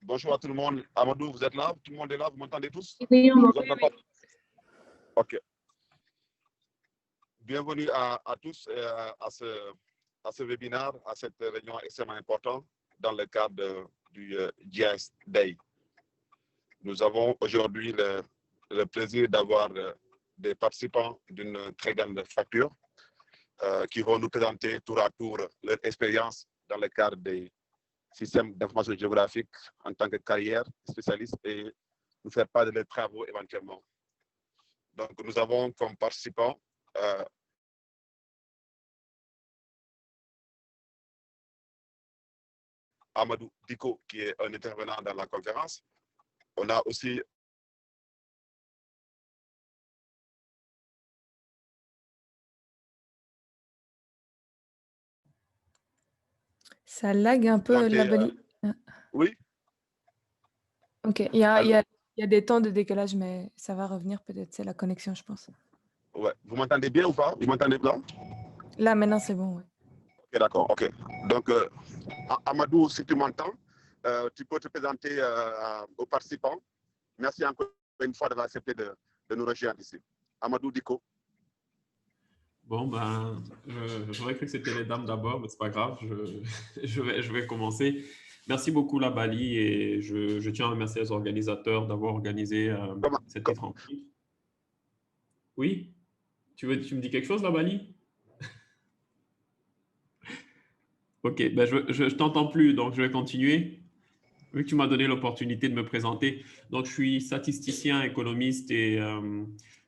Bonjour à tout le monde. Amadou, vous êtes là? Tout le monde est là? Vous m'entendez tous? Oui, on Je vous m'entend. entends pas. OK. Bienvenue à tous à ce webinaire, à cette réunion extrêmement importante dans le cadre du GIS Day. Nous avons aujourd'hui le plaisir d'avoir des participants d'une très grande facture qui vont nous présenter tour à tour leur expérience dans le cadre des systèmes d'information géographique en tant que carrière spécialiste et nous faire part de leurs travaux éventuellement. Donc, nous avons comme participants Amadou Diko, qui est un intervenant dans la conférence. On a aussi Ça lag un peu la Bali. Oui. Ok, il y a des temps de décalage, mais ça va revenir peut-être, c'est la connexion, je pense. Ouais. Vous m'entendez bien ou pas? Vous m'entendez bien? Là, maintenant, c'est bon, ouais. Ok, d'accord, ok. Donc, Amadou, si tu m'entends, tu peux te présenter aux participants. Merci encore une fois d'avoir accepté de nous rejoindre ici. Amadou Diko. Bon, ben, j'aurais cru que c'était les dames d'abord, mais c'est pas grave, je vais commencer. Merci beaucoup, la Bali, et je tiens à remercier les organisateurs d'avoir organisé cette rencontre. Oui? Tu me dis quelque chose, la Bali? Ok, ben je t'entends plus, donc je vais continuer. Vu que tu m'as donné l'opportunité de me présenter. Donc, je suis statisticien, économiste et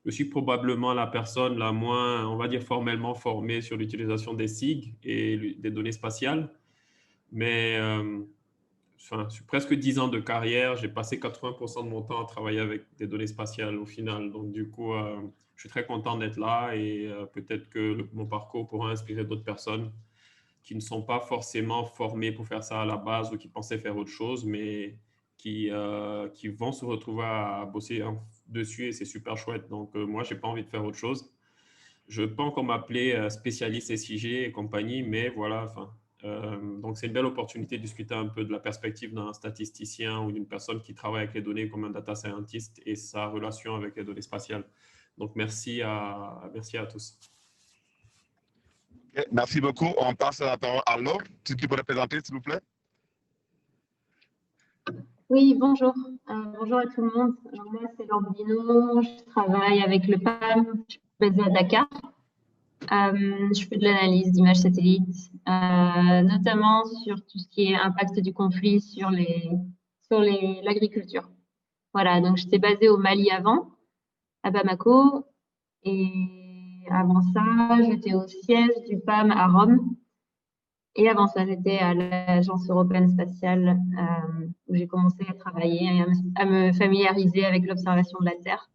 je suis probablement la personne la moins, on va dire, formellement formée sur l'utilisation des SIG et des données spatiales. Mais sur presque 10 ans de carrière, j'ai passé 80% de mon temps à travailler avec des données spatiales au final. Donc, du coup, je suis très content d'être là et peut-être que mon parcours pourra inspirer d'autres personnes qui ne sont pas forcément formés pour faire ça à la base ou qui pensaient faire autre chose, mais qui vont se retrouver à bosser dessus et c'est super chouette. Donc, moi, je n'ai pas envie de faire autre chose. Je ne peux pas encore m'appeler spécialiste SIG et compagnie, mais voilà, donc c'est une belle opportunité de discuter un peu de la perspective d'un statisticien ou d'une personne qui travaille avec les données comme un data scientist et sa relation avec les données spatiales. Donc, merci à tous. Merci beaucoup. On passe la parole à Laure. Si tu peux te présenter, s'il vous plaît. Oui, bonjour. Bonjour à tout le monde. Alors, moi, c'est Laure Bino. Je travaille avec le PAM. Je suis basée à Dakar. Je fais de l'analyse d'images satellites, notamment sur tout ce qui est impact du conflit sur l'agriculture. Voilà, donc j'étais basée au Mali avant, à Bamako, et avant ça, j'étais au siège du PAM à Rome. Et avant ça, j'étais à l'Agence européenne spatiale où j'ai commencé à travailler et à me familiariser avec l'observation de la Terre.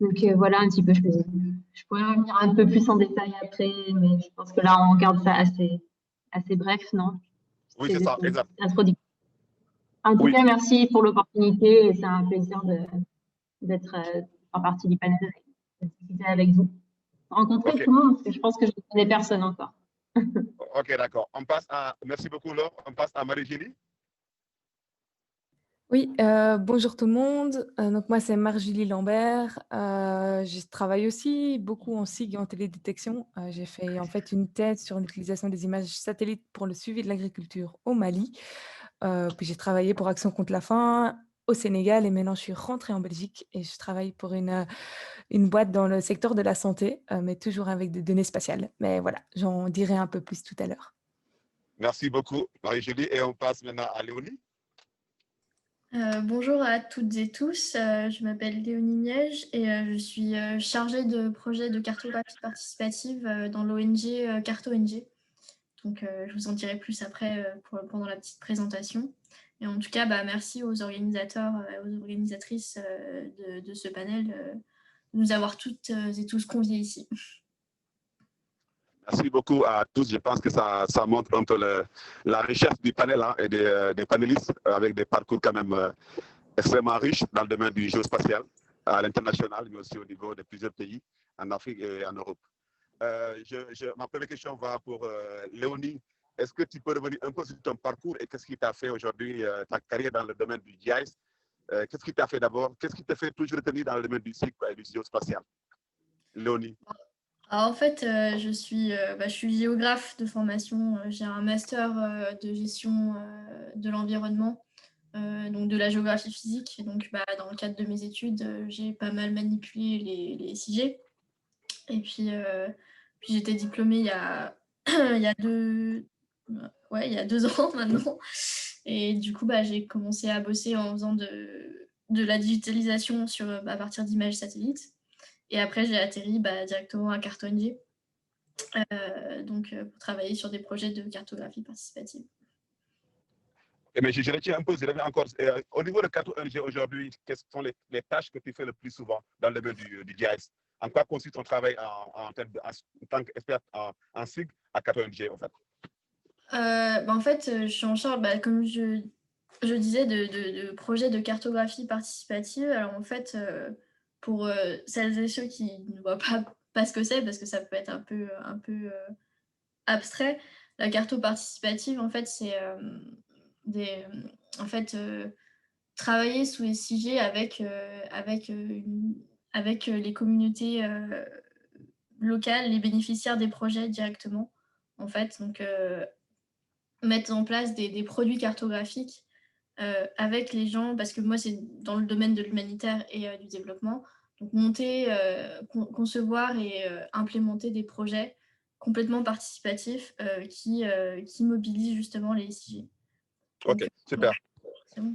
Donc voilà un petit peu, je pourrais revenir un peu plus en détail après, mais je pense que là, on garde ça assez bref, non? Oui, c'est ça, exact. En tout cas, merci pour l'opportunité et c'est un plaisir d'être en partie du panel et de discuter avec vous. Rencontrer tout le monde, parce que je pense que je ne connais personne encore. Ok, d'accord. Merci beaucoup, Laure. On passe à Marie-Julie. Oui, bonjour tout le monde. Donc moi, c'est Marjulie Lambert. Je travaille aussi beaucoup en SIG et en télédétection. J'ai fait en fait une thèse sur l'utilisation des images satellites pour le suivi de l'agriculture au Mali. Puis j'ai travaillé pour Action contre la faim au Sénégal et maintenant je suis rentrée en Belgique et je travaille pour une boîte dans le secteur de la santé, mais toujours avec des données spatiales. Mais voilà, j'en dirai un peu plus tout à l'heure. Merci beaucoup, Marie-Julie. Et on passe maintenant à Léonie. Bonjour à toutes et tous, je m'appelle Léonie Miège et je suis chargée de projet de cartographie participative dans l'ONG CartoNG. Donc je vous en dirai plus après pendant la petite présentation. Et en tout cas, merci aux organisateurs et aux organisatrices de ce panel de nous avoir toutes et tous conviés ici. Merci beaucoup à tous. Je pense que ça montre un peu la richesse du panel et des panélistes avec des parcours quand même extrêmement riches dans le domaine du géospatial à l'international, mais aussi au niveau de plusieurs pays en Afrique et en Europe. Ma première question va pour Léonie. Est-ce que tu peux revenir un peu sur ton parcours et qu'est-ce qui t'a fait aujourd'hui, ta carrière dans le domaine du GIS? Qu'est-ce qui t'a fait d'abord? Qu'est-ce qui te fait toujours retenir dans le domaine du cycle et du géospatial? Léonie. Alors, en fait, je suis géographe de formation. J'ai un master de gestion de l'environnement, donc de la géographie physique. Donc, dans le cadre de mes études, j'ai pas mal manipulé les SIG. Et puis j'étais diplômée il y a, il y a il y a 2 ans maintenant. Et du coup, j'ai commencé à bosser en faisant de la digitalisation à partir d'images satellites. Et après, j'ai atterri directement à CartoNG, pour travailler sur des projets de cartographie participative. Mais je retiens un peu, je reviens encore. Au niveau de CartoNG aujourd'hui, quelles sont les tâches que tu fais le plus souvent dans le domaine du GIS? En quoi consiste ton travail en tant qu'expert en SIG à CartoNG, en fait? En fait, je suis en charge, comme je disais, de projets de cartographie participative. Alors en fait, pour celles et ceux qui ne voient pas ce que c'est, parce que ça peut être un peu abstrait, la carto participative, en fait, c'est travailler sous SIG avec les communautés locales, les bénéficiaires des projets directement, en fait. Donc, mettre en place des produits cartographiques avec les gens, parce que moi, c'est dans le domaine de l'humanitaire et du développement. Donc, concevoir et implémenter des projets complètement participatifs qui mobilisent justement les SIG. Ok, super. C'est bon,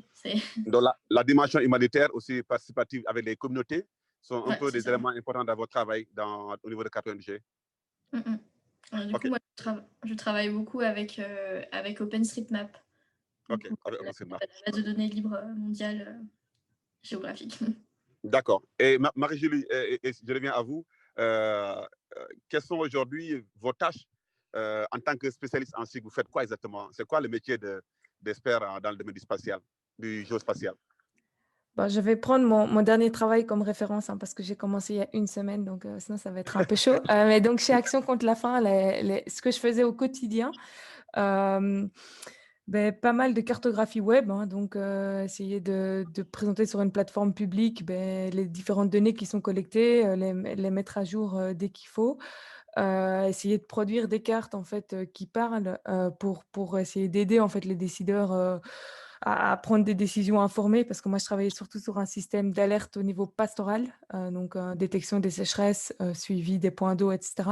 donc la dimension humanitaire aussi participative avec les communautés sont un peu des éléments importants dans votre travail au niveau de CartoNG. Du coup, moi, je travaille beaucoup avec OpenStreetMap. Ok, avec OpenStreetMap. La base de données libre mondiale géographique. D'accord. Et Marie-Julie, je reviens à vous. Quelles sont aujourd'hui vos tâches en tant que spécialiste en SIG? Vous faites quoi exactement? C'est quoi le métier d'expert dans le domaine du géospatial? Je vais prendre mon dernier travail comme référence parce que j'ai commencé il y a 1 semaine, donc sinon ça va être un peu chaud. Mais donc chez Action contre la faim, ce que je faisais au quotidien, pas mal de cartographie web, donc essayer de présenter sur une plateforme publique les différentes données qui sont collectées, les mettre à jour dès qu'il faut. Essayer de produire des cartes en fait qui parlent pour essayer d'aider en fait les décideurs à prendre des décisions informées, parce que moi je travaillais surtout sur un système d'alerte au niveau pastoral, donc détection des sécheresses, suivi des points d'eau, etc.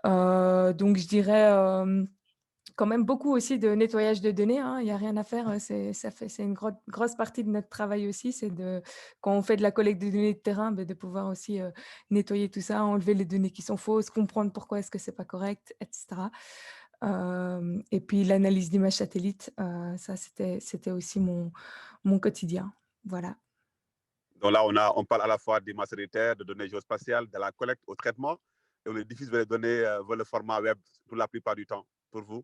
Donc je dirais quand même beaucoup aussi de nettoyage de données, il n'y a rien à faire, c'est une grosse partie de notre travail aussi, c'est quand on fait de la collecte de données de terrain, de pouvoir aussi nettoyer tout ça, enlever les données qui sont fausses, comprendre pourquoi est-ce que c'est pas correct, etc. Et puis l'analyse d'images satellites, ça c'était aussi mon quotidien, voilà. Donc là, on parle à la fois d'images sanitaires, de données géospatiales, de la collecte au traitement, et on est diffuse les données vers le format web pour la plupart du temps, pour vous?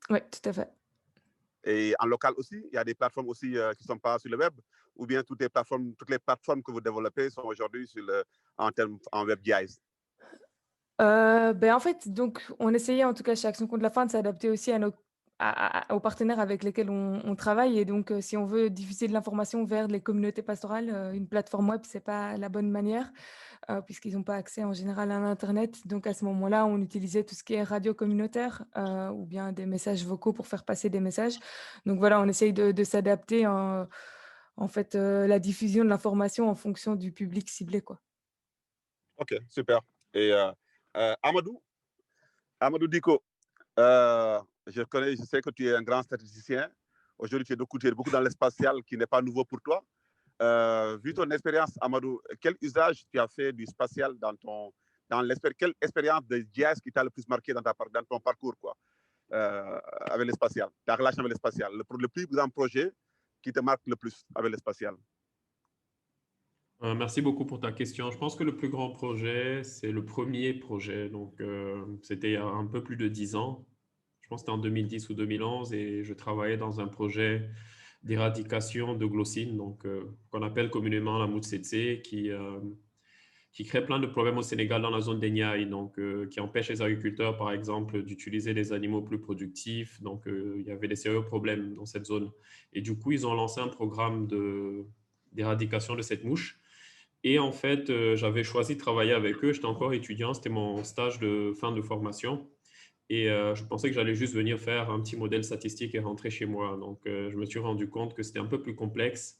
Oui, tout à fait. Et en local aussi, il y a des plateformes aussi qui ne sont pas sur le web, ou bien toutes les plateformes que vous développez sont aujourd'hui en web GIS? En fait, donc, on essayait en tout cas chez Action contre la faim de s'adapter aussi aux partenaires avec lesquels on travaille. Et donc, si on veut diffuser de l'information vers les communautés pastorales, une plateforme web, ce n'est pas la bonne manière, puisqu'ils n'ont pas accès en général à Internet. Donc, à ce moment-là, on utilisait tout ce qui est radio communautaire ou bien des messages vocaux pour faire passer des messages. Donc, voilà, on essaye de s'adapter en fait la diffusion de l'information en fonction du public ciblé, quoi. Ok, super. Et Amadou Diko, je sais que tu es un grand statisticien. Aujourd'hui, tu es beaucoup dans l'espacial qui n'est pas nouveau pour toi. Vu ton expérience, Amadou, quel usage tu as fait du spatial quelle expérience de GIS qui t'a le plus marqué dans ton parcours, quoi, avec l'espacial, ta relation avec l'espacial, le plus grand projet qui te marque le plus avec l'espacial? Merci beaucoup pour ta question. Je pense que le plus grand projet, c'est le premier projet. Donc, c'était il y a un peu plus de 10 ans. Je pense que c'était en 2010 ou 2011 et je travaillais dans un projet d'éradication de glossine, donc qu'on appelle communément la moutsetse, qui qui crée plein de problèmes au Sénégal dans la zone des Niayes, donc qui empêche les agriculteurs, par exemple, d'utiliser des animaux plus productifs. Donc, il y avait des sérieux problèmes dans cette zone. Et du coup, ils ont lancé un programme d'éradication de cette mouche. Et en fait, j'avais choisi de travailler avec eux. J'étais encore étudiant, c'était mon stage de fin de formation. Et je pensais que j'allais juste venir faire un petit modèle statistique et rentrer chez moi. Donc, je me suis rendu compte que c'était un peu plus complexe.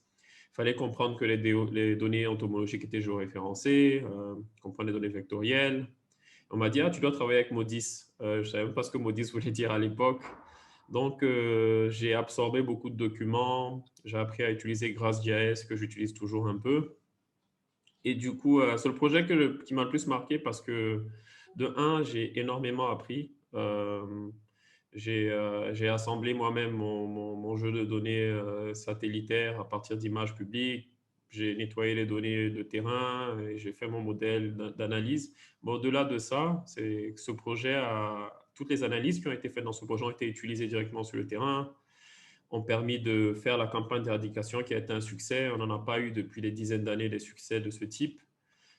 Il fallait comprendre que les données entomologiques étaient géoréférencées, comprendre les données vectorielles. On m'a dit, ah, tu dois travailler avec Modis. Je ne savais même pas ce que Modis voulait dire à l'époque. Donc, j'ai absorbé beaucoup de documents. J'ai appris à utiliser GraphJS, que j'utilise toujours un peu. Et du coup, c'est le projet qui m'a le plus marqué parce que, de un, j'ai énormément appris. J'ai assemblé moi-même mon jeu de données satellitaire à partir d'images publiques. J'ai nettoyé les données de terrain et j'ai fait mon modèle d'analyse. Mais au-delà de ça, c'est que ce projet toutes les analyses qui ont été faites dans ce projet ont été utilisées directement sur le terrain, ont permis de faire la campagne d'éradication qui a été un succès. On n'en a pas eu depuis des dizaines d'années des succès de ce type.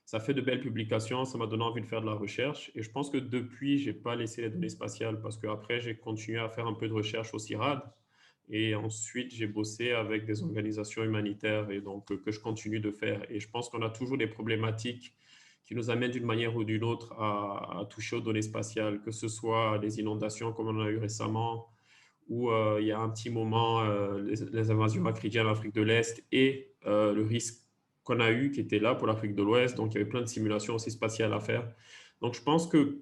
Ça fait de belles publications, ça m'a donné envie de faire de la recherche. Et je pense que depuis, je n'ai pas laissé les données spatiales parce qu'après, j'ai continué à faire un peu de recherche au CIRAD. Et ensuite, j'ai bossé avec des organisations humanitaires et donc que je continue de faire. Et je pense qu'on a toujours des problématiques qui nous amènent d'une manière ou d'une autre à toucher aux données spatiales, que ce soit les inondations comme on en a eu récemment, où il y a un petit moment, les invasions acridiennes en Afrique de l'Est et le risque qu'on a eu qui était là pour l'Afrique de l'Ouest. Donc, il y avait plein de simulations aussi spatiales à faire. Donc, je pense que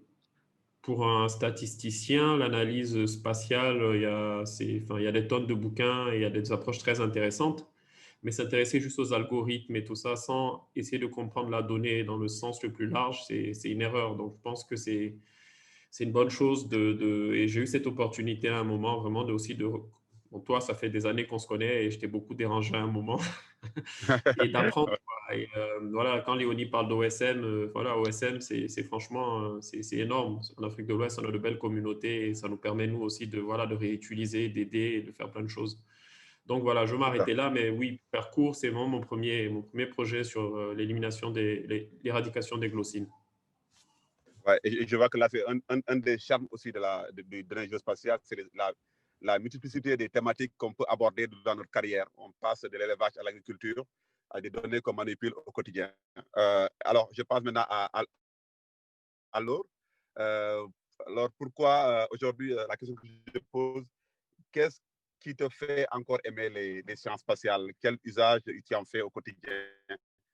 pour un statisticien, l'analyse spatiale, il y a des tonnes de bouquins et il y a des approches très intéressantes. Mais s'intéresser juste aux algorithmes et tout ça sans essayer de comprendre la donnée dans le sens le plus large, c'est une erreur. Donc, je pense que c'est une bonne chose et j'ai eu cette opportunité à un moment vraiment bon, toi, ça fait des années qu'on se connaît et je t'ai beaucoup dérangé à un moment et d'apprendre. Et, voilà, quand Léonie parle d'OSM, voilà, OSM, c'est franchement, c'est énorme. En Afrique de l'Ouest, on a de belles communautés et ça nous permet, nous aussi, de réutiliser, d'aider et de faire plein de choses. Donc voilà, je vais m'arrêter là, mais oui, faire court, c'est vraiment mon premier projet sur l'élimination l'éradication des glossines. Ouais, et je vois que là, c'est un des charmes aussi de l'ingénierie spatiale, c'est la multiplicité des thématiques qu'on peut aborder dans notre carrière. On passe de l'élevage à l'agriculture, à des données qu'on manipule au quotidien. Alors, je passe maintenant à Laure. Alors, pourquoi aujourd'hui, la question que je pose, qu'est-ce qui te fait encore aimer les sciences spatiales? Quel usage tu en fais au quotidien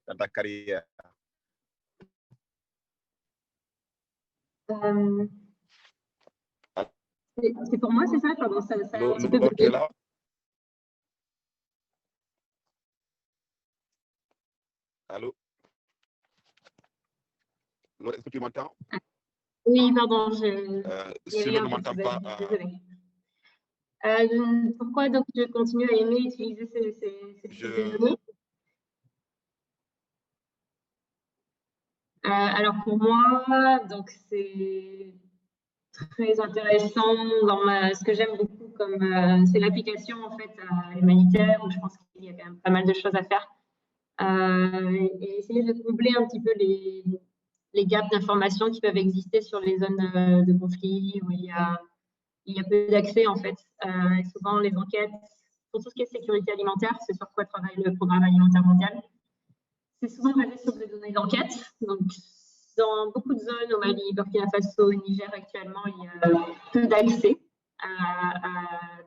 dans ta carrière? C'est pour moi, c'est ça? Pardon, ça tu es là? Allô? Est-ce que tu m'entends? Oui, pardon. Si je ne m'entends pas. Désolée. Pourquoi donc je continue à aimer utiliser ces données? Alors pour moi, donc c'est très intéressant dans ce que j'aime beaucoup, c'est l'application en fait humanitaire, où je pense qu'il y a quand même pas mal de choses à faire. Et essayer de combler un petit peu les gaps d'information qui peuvent exister sur les zones de conflit où il y a peu d'accès en fait. Souvent les enquêtes, pour tout ce qui est sécurité alimentaire, c'est sur quoi travaille le Programme alimentaire mondial. C'est souvent basé sur des données d'enquête. Donc, dans beaucoup de zones, au Mali, Burkina Faso, Niger actuellement, il y a peu d'accès à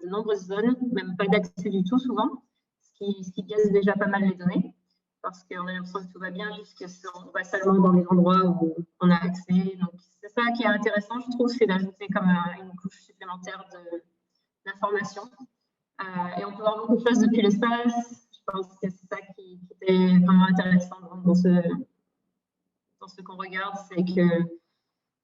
de nombreuses zones, même pas d'accès du tout souvent, ce qui biaise déjà pas mal les données, parce qu'on a l'impression que tout va bien, jusqu'on va seulement dans les endroits où on a accès. Donc, c'est ça qui est intéressant, je trouve, c'est d'ajouter comme une couche supplémentaire d'information. Et on peut voir beaucoup de choses depuis l'espace. Je pense que c'est ça qui était vraiment intéressant dans ce qu'on regarde, c'est que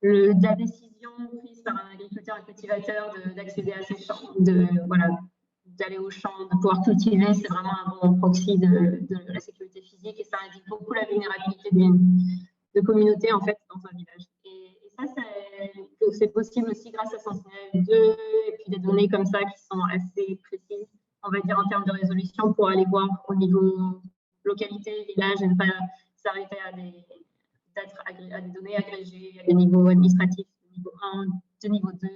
la décision prise par un agriculteur et cultivateur d'accéder à ces champs, d'aller au champ, de pouvoir cultiver, c'est vraiment un bon proxy de la sécurité physique et ça indique beaucoup la vulnérabilité de communautés en fait dans un village. Et ça, c'est possible aussi grâce à Sentinel-2 et puis des données comme ça qui sont assez précises, on va dire en termes de résolution, pour aller voir au niveau localité, village et ne pas s'arrêter peut-être à des données agrégées, à des niveaux administratifs, de niveau 1, de niveau 2,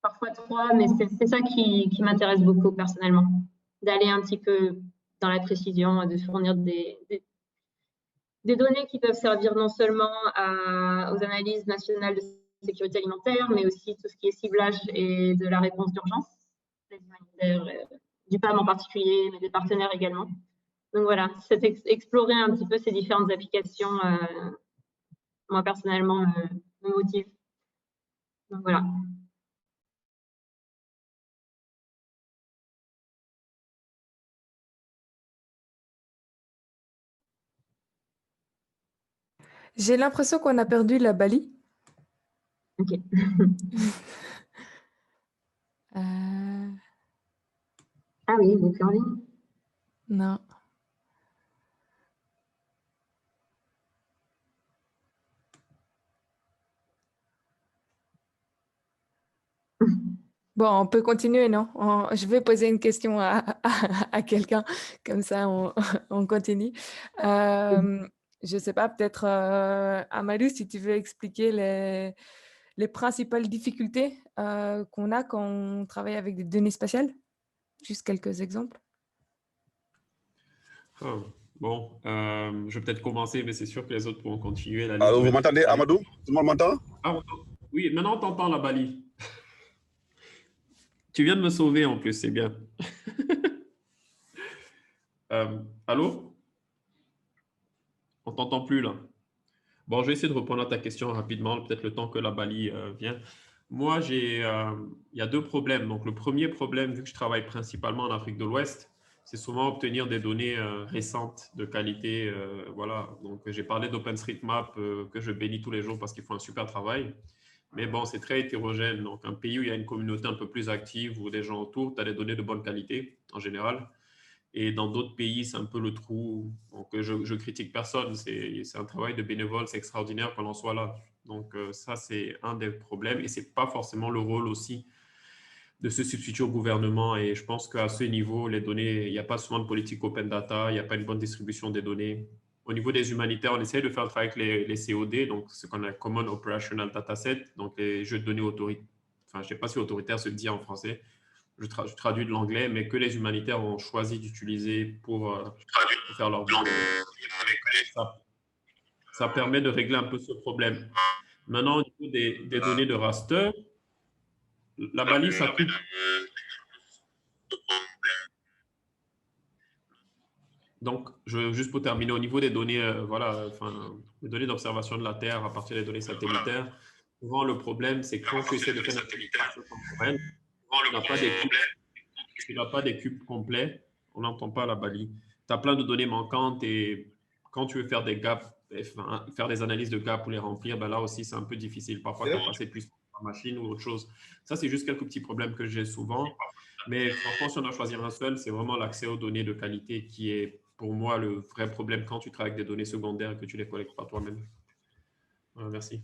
parfois 3, mais c'est ça qui m'intéresse beaucoup personnellement, d'aller un petit peu dans la précision, de fournir des données qui peuvent servir non seulement aux analyses nationales de sécurité alimentaire, mais aussi tout ce qui est ciblage et de la réponse d'urgence, les humanitaires, du PAM en particulier, mais des partenaires également. Donc voilà, c'est explorer un petit peu ces différentes applications, moi personnellement, me motive. Donc voilà. J'ai l'impression qu'on a perdu la Bali. Ok. Ah oui, vous êtes en ligne? Non. Bon, on peut continuer, non? Je vais poser une question à quelqu'un, comme ça on continue. Je ne sais pas, peut-être Amadou, si tu veux expliquer les principales difficultés qu'on a quand on travaille avec des données spatiales. Juste quelques exemples. Bon, je vais peut-être commencer, mais c'est sûr que les autres pourront continuer. La Alors, liste vous m'entendez, Amadou? Tout le monde m'entend? Ah, oui, maintenant on t'entend, la Bali. Tu viens de me sauver en plus, c'est bien. Allô? On t'entend plus là. Bon, je vais essayer de répondre à ta question rapidement, peut-être le temps que la Bali vient. Moi, il y a deux problèmes. Donc, le premier problème, vu que je travaille principalement en Afrique de l'Ouest, c'est souvent obtenir des données récentes de qualité. Voilà. Donc, j'ai parlé d'OpenStreetMap que je bénis tous les jours parce qu'ils font un super travail. Mais bon, c'est très hétérogène. Donc, un pays où il y a une communauté un peu plus active, où des gens autour, tu as des données de bonne qualité en général. Et dans d'autres pays, c'est un peu le trou. Donc, je critique personne. C'est un travail de bénévole, c'est extraordinaire qu'on en soit là. Donc, ça, c'est un des problèmes. Et ce n'est pas forcément le rôle aussi de se substituer au gouvernement. Et je pense qu'à ce niveau, les données, il n'y a pas souvent de politique open data, il n'y a pas une bonne distribution des données. Au niveau des humanitaires, on essaie de faire le travail avec les COD, donc ce qu'on a Common Operational Dataset, donc les jeux de données autoritaires. Enfin, je ne sais pas si autoritaire se dit en français. Je traduis de l'anglais, mais que les humanitaires ont choisi d'utiliser pour faire leur boulot. Ça permet de régler un peu ce problème. Maintenant, au niveau des données de raster, la balise, ça coupe. Donc, juste pour terminer, au niveau des données, voilà, les données d'observation de la Terre à partir des données satellitaires, souvent le problème, c'est que quand tu essaies de faire une intelligence temporelle, tu n'as pas des cubes complets, on n'entend pas la Bali. Tu as plein de données manquantes et quand tu veux faire des gaps, faire des analyses de gaps pour les remplir, ben là aussi, c'est un peu difficile. Parfois, tu as passé plus par machine ou autre chose. Ça, c'est juste quelques petits problèmes que j'ai souvent. Mais franchement, si on doit choisir un seul, c'est vraiment l'accès aux données de qualité qui est pour moi le vrai problème quand tu travailles avec des données secondaires et que tu les collectes par toi-même. Voilà, merci.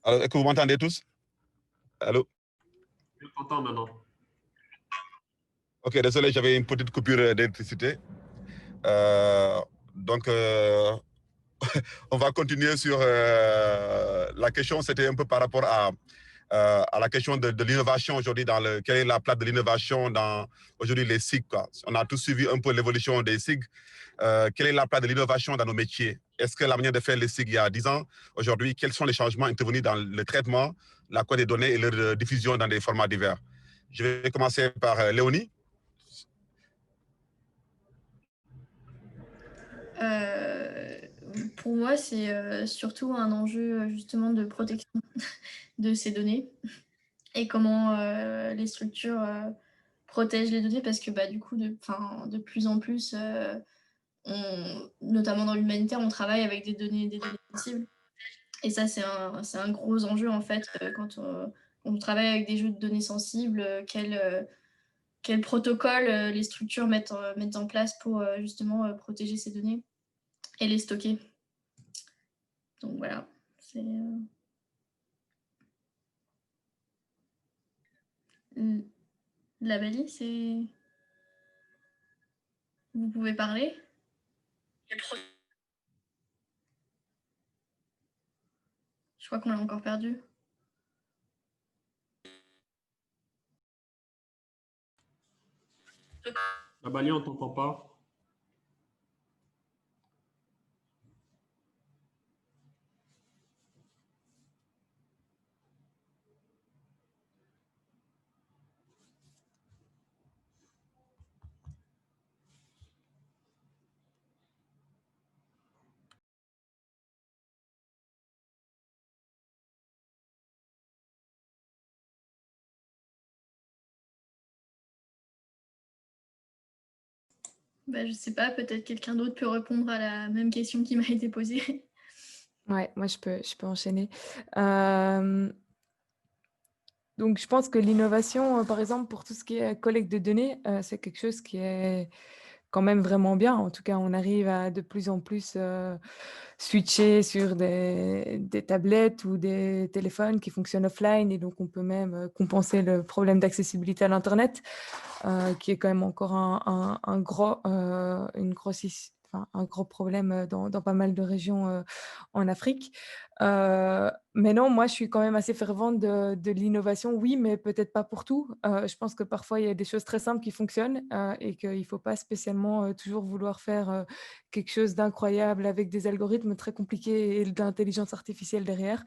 Alors, est-ce que vous m'entendez tous? Allô? Je t'entends maintenant. Ok, désolé, j'avais une petite coupure d'électricité. Donc, on va continuer sur la question. C'était un peu par rapport à la question de l'innovation aujourd'hui. Quelle est la place de l'innovation dans aujourd'hui les SIG, quoi. On a tous suivi un peu l'évolution des SIG. Quelle est la place de l'innovation dans nos métiers? Est-ce que la manière de faire les SIG il y a 10 ans, aujourd'hui, quels sont les changements intervenus dans le traitement, la collecte des données et leur diffusion dans des formats divers? Je vais commencer par Léonie. Pour moi, c'est surtout un enjeu justement de protection de ces données et comment les structures protègent les données parce que bah, du coup, de plus en plus, notamment dans l'humanitaire, on travaille avec des données sensibles. Et ça, c'est un gros enjeu en fait quand on travaille avec des jeux de données sensibles, quel protocole les structures mettent en place pour justement protéger ces données et les stocker. Donc voilà, c'est... La Bali, c'est... Vous pouvez parler? Je crois qu'on l'a encore perdu. Bali, on ne t'entend pas. Je ne sais pas, peut-être quelqu'un d'autre peut répondre à la même question qui m'a été posée. Ouais, moi je peux enchaîner. Donc je pense que l'innovation, par exemple, pour tout ce qui est collecte de données, c'est quelque chose qui est quand même vraiment bien. En tout cas, on arrive à de plus en plus switcher sur des tablettes ou des téléphones qui fonctionnent offline, et donc on peut même compenser le problème d'accessibilité à l'Internet, qui est quand même encore un gros problème dans pas mal de régions en Afrique. Mais non, moi, je suis quand même assez fervente de l'innovation, oui, mais peut-être pas pour tout. Je pense que parfois, il y a des choses très simples qui fonctionnent et qu'il ne faut pas spécialement toujours vouloir faire quelque chose d'incroyable avec des algorithmes très compliqués et de l'intelligence artificielle derrière.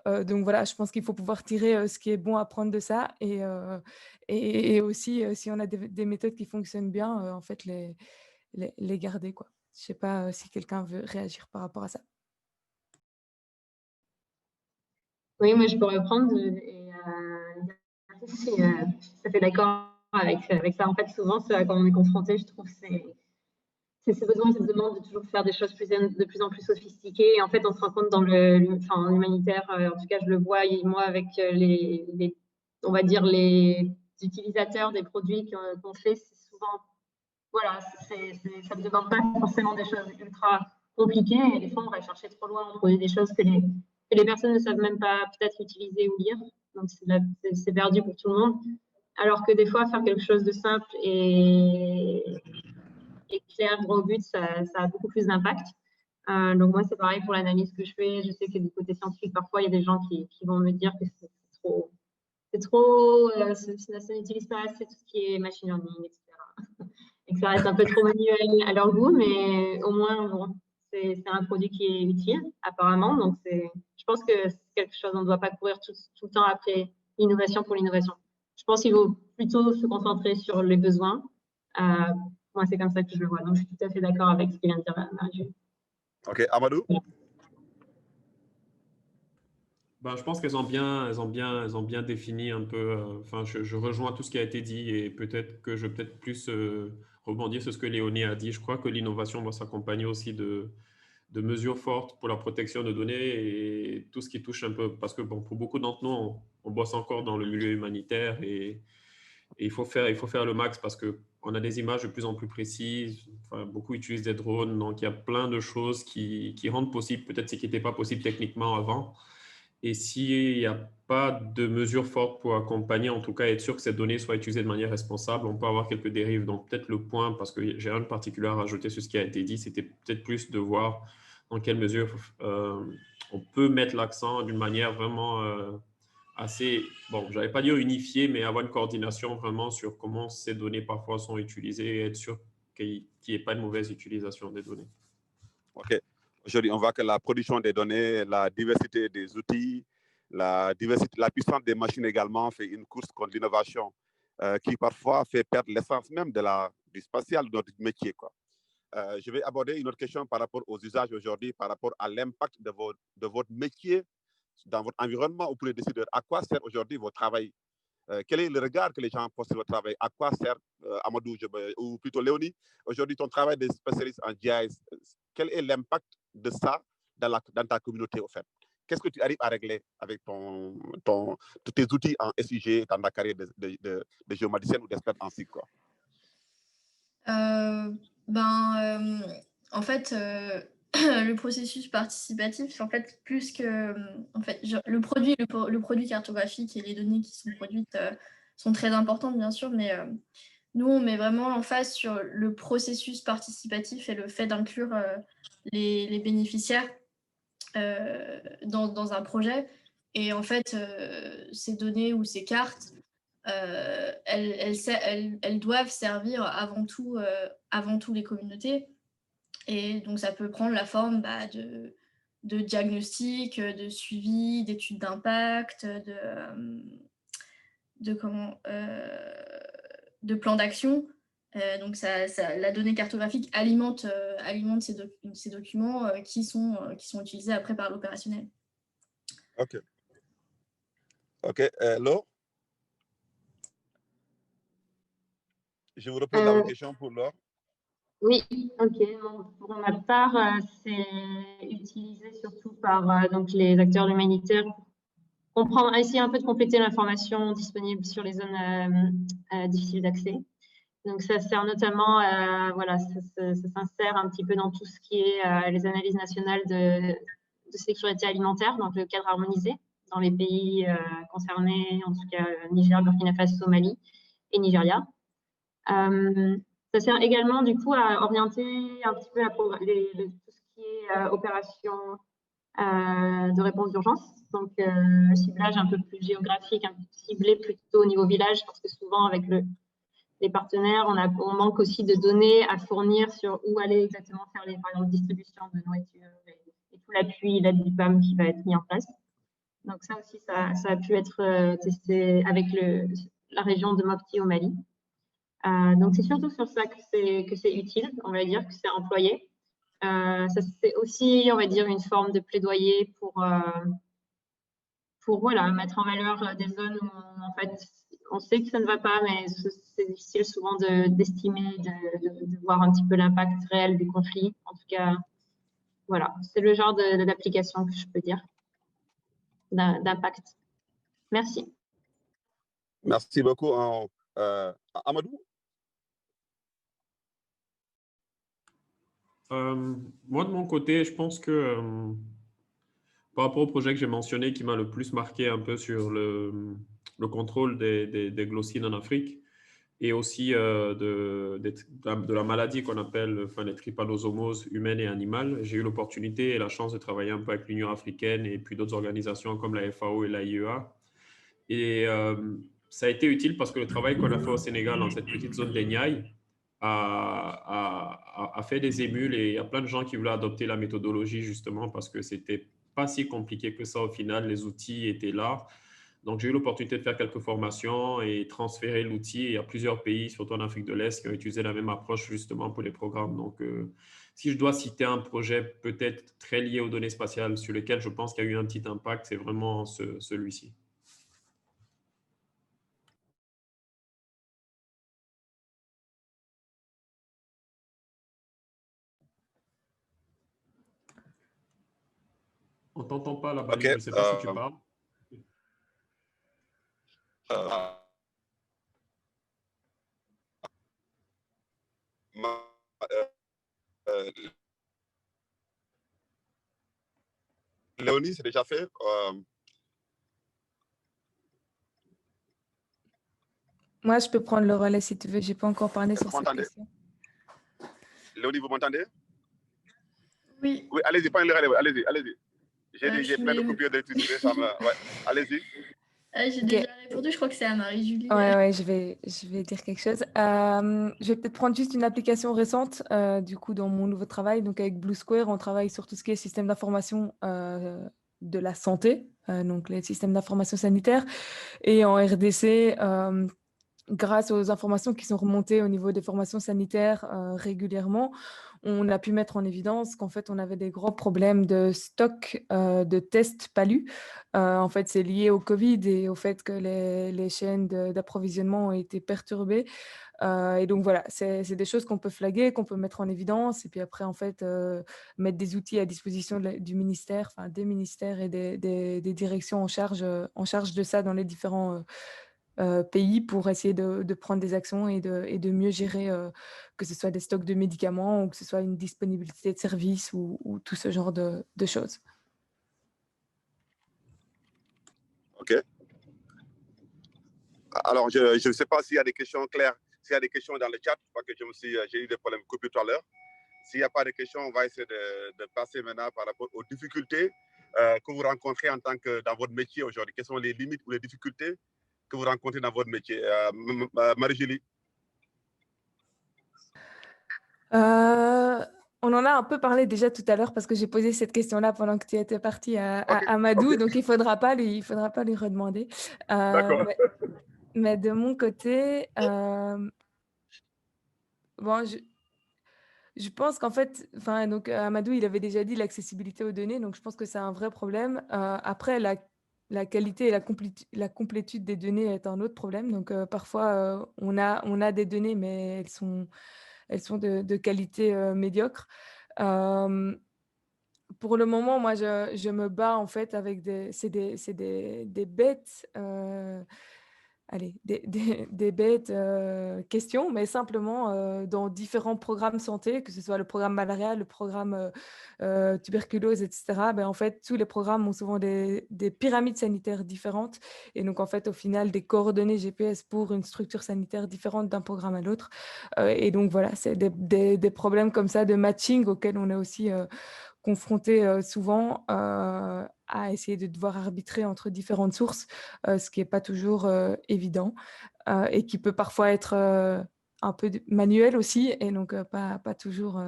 Donc voilà, je pense qu'il faut pouvoir tirer ce qui est bon à prendre de ça et aussi, si on a des méthodes qui fonctionnent bien, en fait, les garder, quoi. Je ne sais pas si quelqu'un veut réagir par rapport à ça. Oui, moi je peux reprendre ça fait d'accord avec ça. En fait, souvent, quand on est confronté, je trouve, c'est ce besoin, cette demande de toujours faire des choses de plus en plus sophistiquées. Et en fait, on se rend compte dans en humanitaire, en tout cas, je le vois, et moi, avec on va dire, les utilisateurs des produits qu'on fait, c'est souvent, voilà, ça ne demande pas forcément des choses ultra compliquées. Et des fois, on va chercher trop loin, on produit des choses que les personnes ne savent même pas peut-être utiliser ou lire. Donc, c'est perdu pour tout le monde. Alors que des fois, faire quelque chose de simple et clair, droit au but, ça a beaucoup plus d'impact. Donc moi, c'est pareil pour l'analyse que je fais. Je sais que du côté scientifique, parfois, il y a des gens qui vont me dire que ça n'utilise pas assez tout ce qui est machine learning, etc. Et que ça reste un peu trop manuel à leur goût, mais au moins, bon, c'est un produit qui est utile, apparemment. Donc, je pense que c'est quelque chose, on ne doit pas courir tout le temps après l'innovation pour l'innovation. Je pense qu'il faut plutôt se concentrer sur les besoins. Moi, c'est comme ça que je le vois. Donc, je suis tout à fait d'accord avec ce qu'il vient de dire Marie. OK, Amadou? Je pense qu'elles ont bien défini un peu. Enfin, je rejoins tout ce qui a été dit et peut-être que je vais peut-être plus rebondir sur ce que Léonie a dit. Je crois que l'innovation doit s'accompagner aussi de mesures fortes pour la protection de données et tout ce qui touche un peu, parce que bon, pour beaucoup d'entre nous, on bosse encore dans le milieu humanitaire et il faut faire le max parce qu'on a des images de plus en plus précises. Enfin, beaucoup utilisent des drones, donc il y a plein de choses qui rendent possible peut-être ce qui n'était pas possible techniquement avant. Et s'il n'y a pas de mesures fortes pour accompagner, en tout cas être sûr que ces données soient utilisées de manière responsable, on peut avoir quelques dérives. Donc peut-être le point, parce que j'ai rien de particulier à rajouter sur ce qui a été dit, c'était peut-être plus de voir dans quelle mesure on peut mettre l'accent d'une manière vraiment assez, bon, je n'allais pas dire unifiée, mais avoir une coordination vraiment sur comment ces données parfois sont utilisées et être sûr qu'il n'y ait pas de mauvaise utilisation des données. OK. Aujourd'hui, on voit que la production des données, la diversité des outils, la puissance des machines également fait une course contre l'innovation qui parfois fait perdre l'essence même du spatial, de notre métier, quoi. Je vais aborder une autre question par rapport aux usages aujourd'hui, par rapport à l'impact de votre métier dans votre environnement ou pour les décideurs. À quoi sert aujourd'hui votre travail? Quel est le regard que les gens posent sur votre travail? À quoi sert, Amadou, ou plutôt Léonie, aujourd'hui ton travail de spécialiste en GIS? Quel est l'impact de ça dans ta communauté, au fait? Qu'est-ce que tu arrives à régler avec tous tes outils en SIG dans ta carrière de géomaticienne ou d'expert en SIG, quoi? En fait, le processus participatif, en fait, plus que le produit cartographique et les données qui sont produites sont très importantes, bien sûr, mais Nous, on met vraiment l'emphase sur le processus participatif et le fait d'inclure les bénéficiaires dans un projet. Et en fait, ces données ou ces cartes, elles doivent servir avant tout les communautés. Et donc, ça peut prendre la forme de diagnostic, de suivi, d'études d'impact, de plans d'action. Donc, la donnée cartographique alimente ces documents qui sont utilisés après par l'opérationnel. OK. Laure? Je vous repose la même question pour Laure. Oui, ok. Pour ma part, c'est utilisé surtout par donc les acteurs humanitaires pour essayer un peu de compléter l'information disponible sur les zones difficiles d'accès. Donc, ça sert notamment, voilà, ça s'insère un petit peu dans tout ce qui est les analyses nationales de sécurité alimentaire, donc le cadre harmonisé dans les pays concernés, en tout cas Niger, Burkina Faso, Mali et Nigeria. Ça sert également du coup à orienter un petit peu tout ce qui est opération de réponse d'urgence, donc ciblage un peu plus géographique, un peu ciblé plutôt au niveau village, parce que souvent avec les partenaires, on manque aussi de données à fournir sur où aller exactement faire par exemple, distribution de nourriture et tout l'appui, l'aide du PAM qui va être mis en place. Donc ça aussi, ça a pu être testé avec la région de Mopti au Mali. Donc, c'est surtout sur ça que c'est utile, on va dire, que c'est employé. C'est aussi, on va dire, une forme de plaidoyer pour voilà, mettre en valeur des zones où, en fait, on sait que ça ne va pas, mais c'est difficile souvent d'estimer, de voir un petit peu l'impact réel du conflit. En tout cas, voilà, c'est le genre d'application que je peux dire, d'impact. Merci. Merci beaucoup. Amadou? Moi, de mon côté, je pense que par rapport au projet que j'ai mentionné qui m'a le plus marqué un peu sur le contrôle des glossines en Afrique et aussi de la maladie qu'on appelle les trypanosomoses humaines et animales, j'ai eu l'opportunité et la chance de travailler un peu avec l'Union africaine et puis d'autres organisations comme la FAO et la IEA. Et ça a été utile parce que le travail qu'on a fait au Sénégal dans cette petite zone des Niayes a fait des émules et il y a plein de gens qui voulaient adopter la méthodologie justement parce que c'était pas si compliqué que ça au final, les outils étaient là. Donc, j'ai eu l'opportunité de faire quelques formations et transférer l'outil. Il y a plusieurs pays, surtout en Afrique de l'Est, qui ont utilisé la même approche justement pour les programmes. Donc, si je dois citer un projet peut-être très lié aux données spatiales sur lequel je pense qu'il y a eu un petit impact, c'est vraiment celui-ci. On ne t'entend pas là-bas, Okay, je ne sais pas si tu parles. Léonie, c'est déjà fait. Moi, je peux prendre le relais si tu veux. Je n'ai pas encore parlé sur cette question. Léonie, vous m'entendez? Oui. Oui, allez-y, prenez le relais. Allez-y. J'ai plein de coupures d'électricité. Ouais, allez-y. J'ai déjà répondu, je crois que c'est à Marie-Julie. Ouais, je vais dire quelque chose. Je vais peut-être prendre juste une application récente, du coup, dans mon nouveau travail. Donc, avec Blue Square, on travaille sur tout ce qui est système d'information de la santé, donc les systèmes d'information sanitaire. Et en RDC, grâce aux informations qui sont remontées au niveau des formations sanitaires régulièrement, on a pu mettre en évidence qu'en fait, on avait des gros problèmes de stock de tests palus. En fait, c'est lié au Covid et au fait que les chaînes d'approvisionnement ont été perturbées. Et donc, voilà, c'est des choses qu'on peut flaguer, qu'on peut mettre en évidence. Et puis après, en fait, mettre des outils à disposition du ministère, enfin, des ministères et des directions en charge de ça dans les différents pays pour essayer de prendre des actions et de mieux gérer que ce soit des stocks de médicaments ou que ce soit une disponibilité de services ou tout ce genre de choses. OK. Alors, je ne sais pas s'il y a des questions claires S'il y a des questions dans le chat, je crois que j'ai eu des problèmes de coupure tout à l'heure. S'il n'y a pas de questions, on va essayer de passer maintenant par rapport aux difficultés que vous rencontrez dans votre métier aujourd'hui. Quelles sont les limites ou les difficultés que vous rencontrez dans votre métier? Marie-Julie. On en a un peu parlé déjà tout à l'heure parce que j'ai posé cette question-là pendant que tu étais parti à Amadou, donc il ne faudra pas lui redemander. D'accord. Mais de mon côté, bon, je pense qu'en fait, donc Amadou, il avait déjà dit l'accessibilité aux données, donc je pense que c'est un vrai problème. Après, la qualité et la complétude des données est un autre problème. Donc parfois, on a des données, mais elles sont de qualité médiocre. Pour le moment, moi, je me bats en fait avec des bêtes, des bêtes questions, mais simplement dans différents programmes santé, que ce soit le programme malaria, le programme tuberculose, etc. En fait, tous les programmes ont souvent des pyramides sanitaires différentes. Et donc, en fait, au final, des coordonnées GPS pour une structure sanitaire différente d'un programme à l'autre. Et donc, voilà, c'est des problèmes comme ça de matching auxquels on est aussi confronté souvent à essayer de devoir arbitrer entre différentes sources, ce qui n'est pas toujours évident et qui peut parfois être un peu manuel aussi et donc pas toujours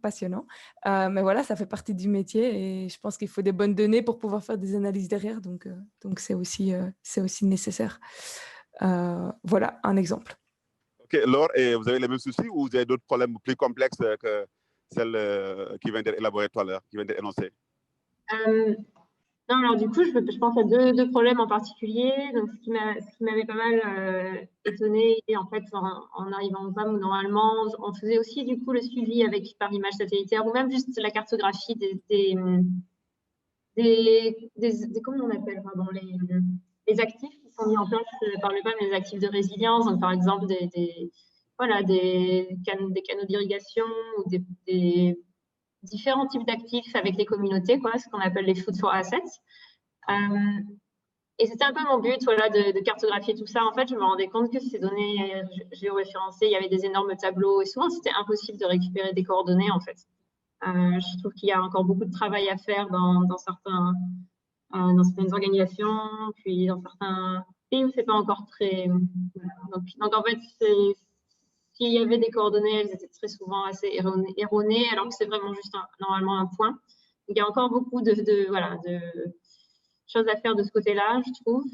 passionnant. Mais voilà, ça fait partie du métier et je pense qu'il faut des bonnes données pour pouvoir faire des analyses derrière, donc c'est aussi nécessaire. Voilà un exemple. Ok, Laure, et vous avez les mêmes soucis ou vous avez d'autres problèmes plus complexes que celle qui vient d'être élaborée tout à l'heure, qui vient d'être énoncée? Non, alors du coup, je pense à deux problèmes en particulier. Donc, ce qui m'avait pas mal étonnée, en fait, en arrivant au PAM, où normalement, on faisait aussi du coup le suivi par image satellitaire ou même juste la cartographie comment on appelle, pardon, les actifs qui sont mis en place par le PAM, les actifs de résilience. Donc, par exemple, des canaux d'irrigation ou des différents types d'actifs avec les communautés, ce qu'on appelle les food for assets. Et c'était un peu mon but, de cartographier tout ça. En fait, je me rendais compte que ces données géoréférencées, il y avait des énormes tableaux et souvent, c'était impossible de récupérer des coordonnées, en fait. Je trouve qu'il y a encore beaucoup de travail à faire dans certaines organisations, puis dans certains pays où c'est pas encore très... Donc en fait, s'il y avait des coordonnées, elles étaient très souvent assez erronées, alors que c'est vraiment juste normalement un point. Donc, il y a encore beaucoup de choses à faire de ce côté-là, je trouve.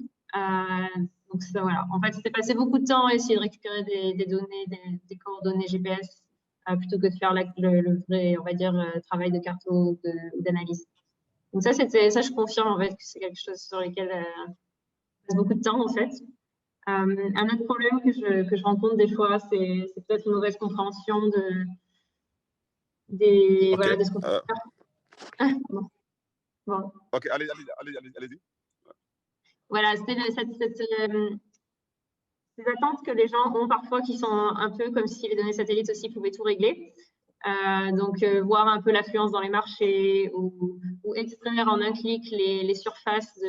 Donc, voilà. En fait, c'était passé beaucoup de temps à essayer de récupérer des données, des coordonnées GPS, plutôt que de faire le vrai, on va dire, travail de carto ou d'analyse. Donc, ça, je confirme, en fait, que c'est quelque chose sur lequel on passe beaucoup de temps, en fait. Un autre problème que je rencontre des fois, c'est peut-être une mauvaise compréhension de ce qu'on peut faire. Bon. Ok, allez-y. Voilà, c'était ces attentes que les gens ont parfois qui sont un peu comme si les données satellites aussi pouvaient tout régler. Donc, voir un peu l'affluence dans les marchés ou extraire en un clic les surfaces,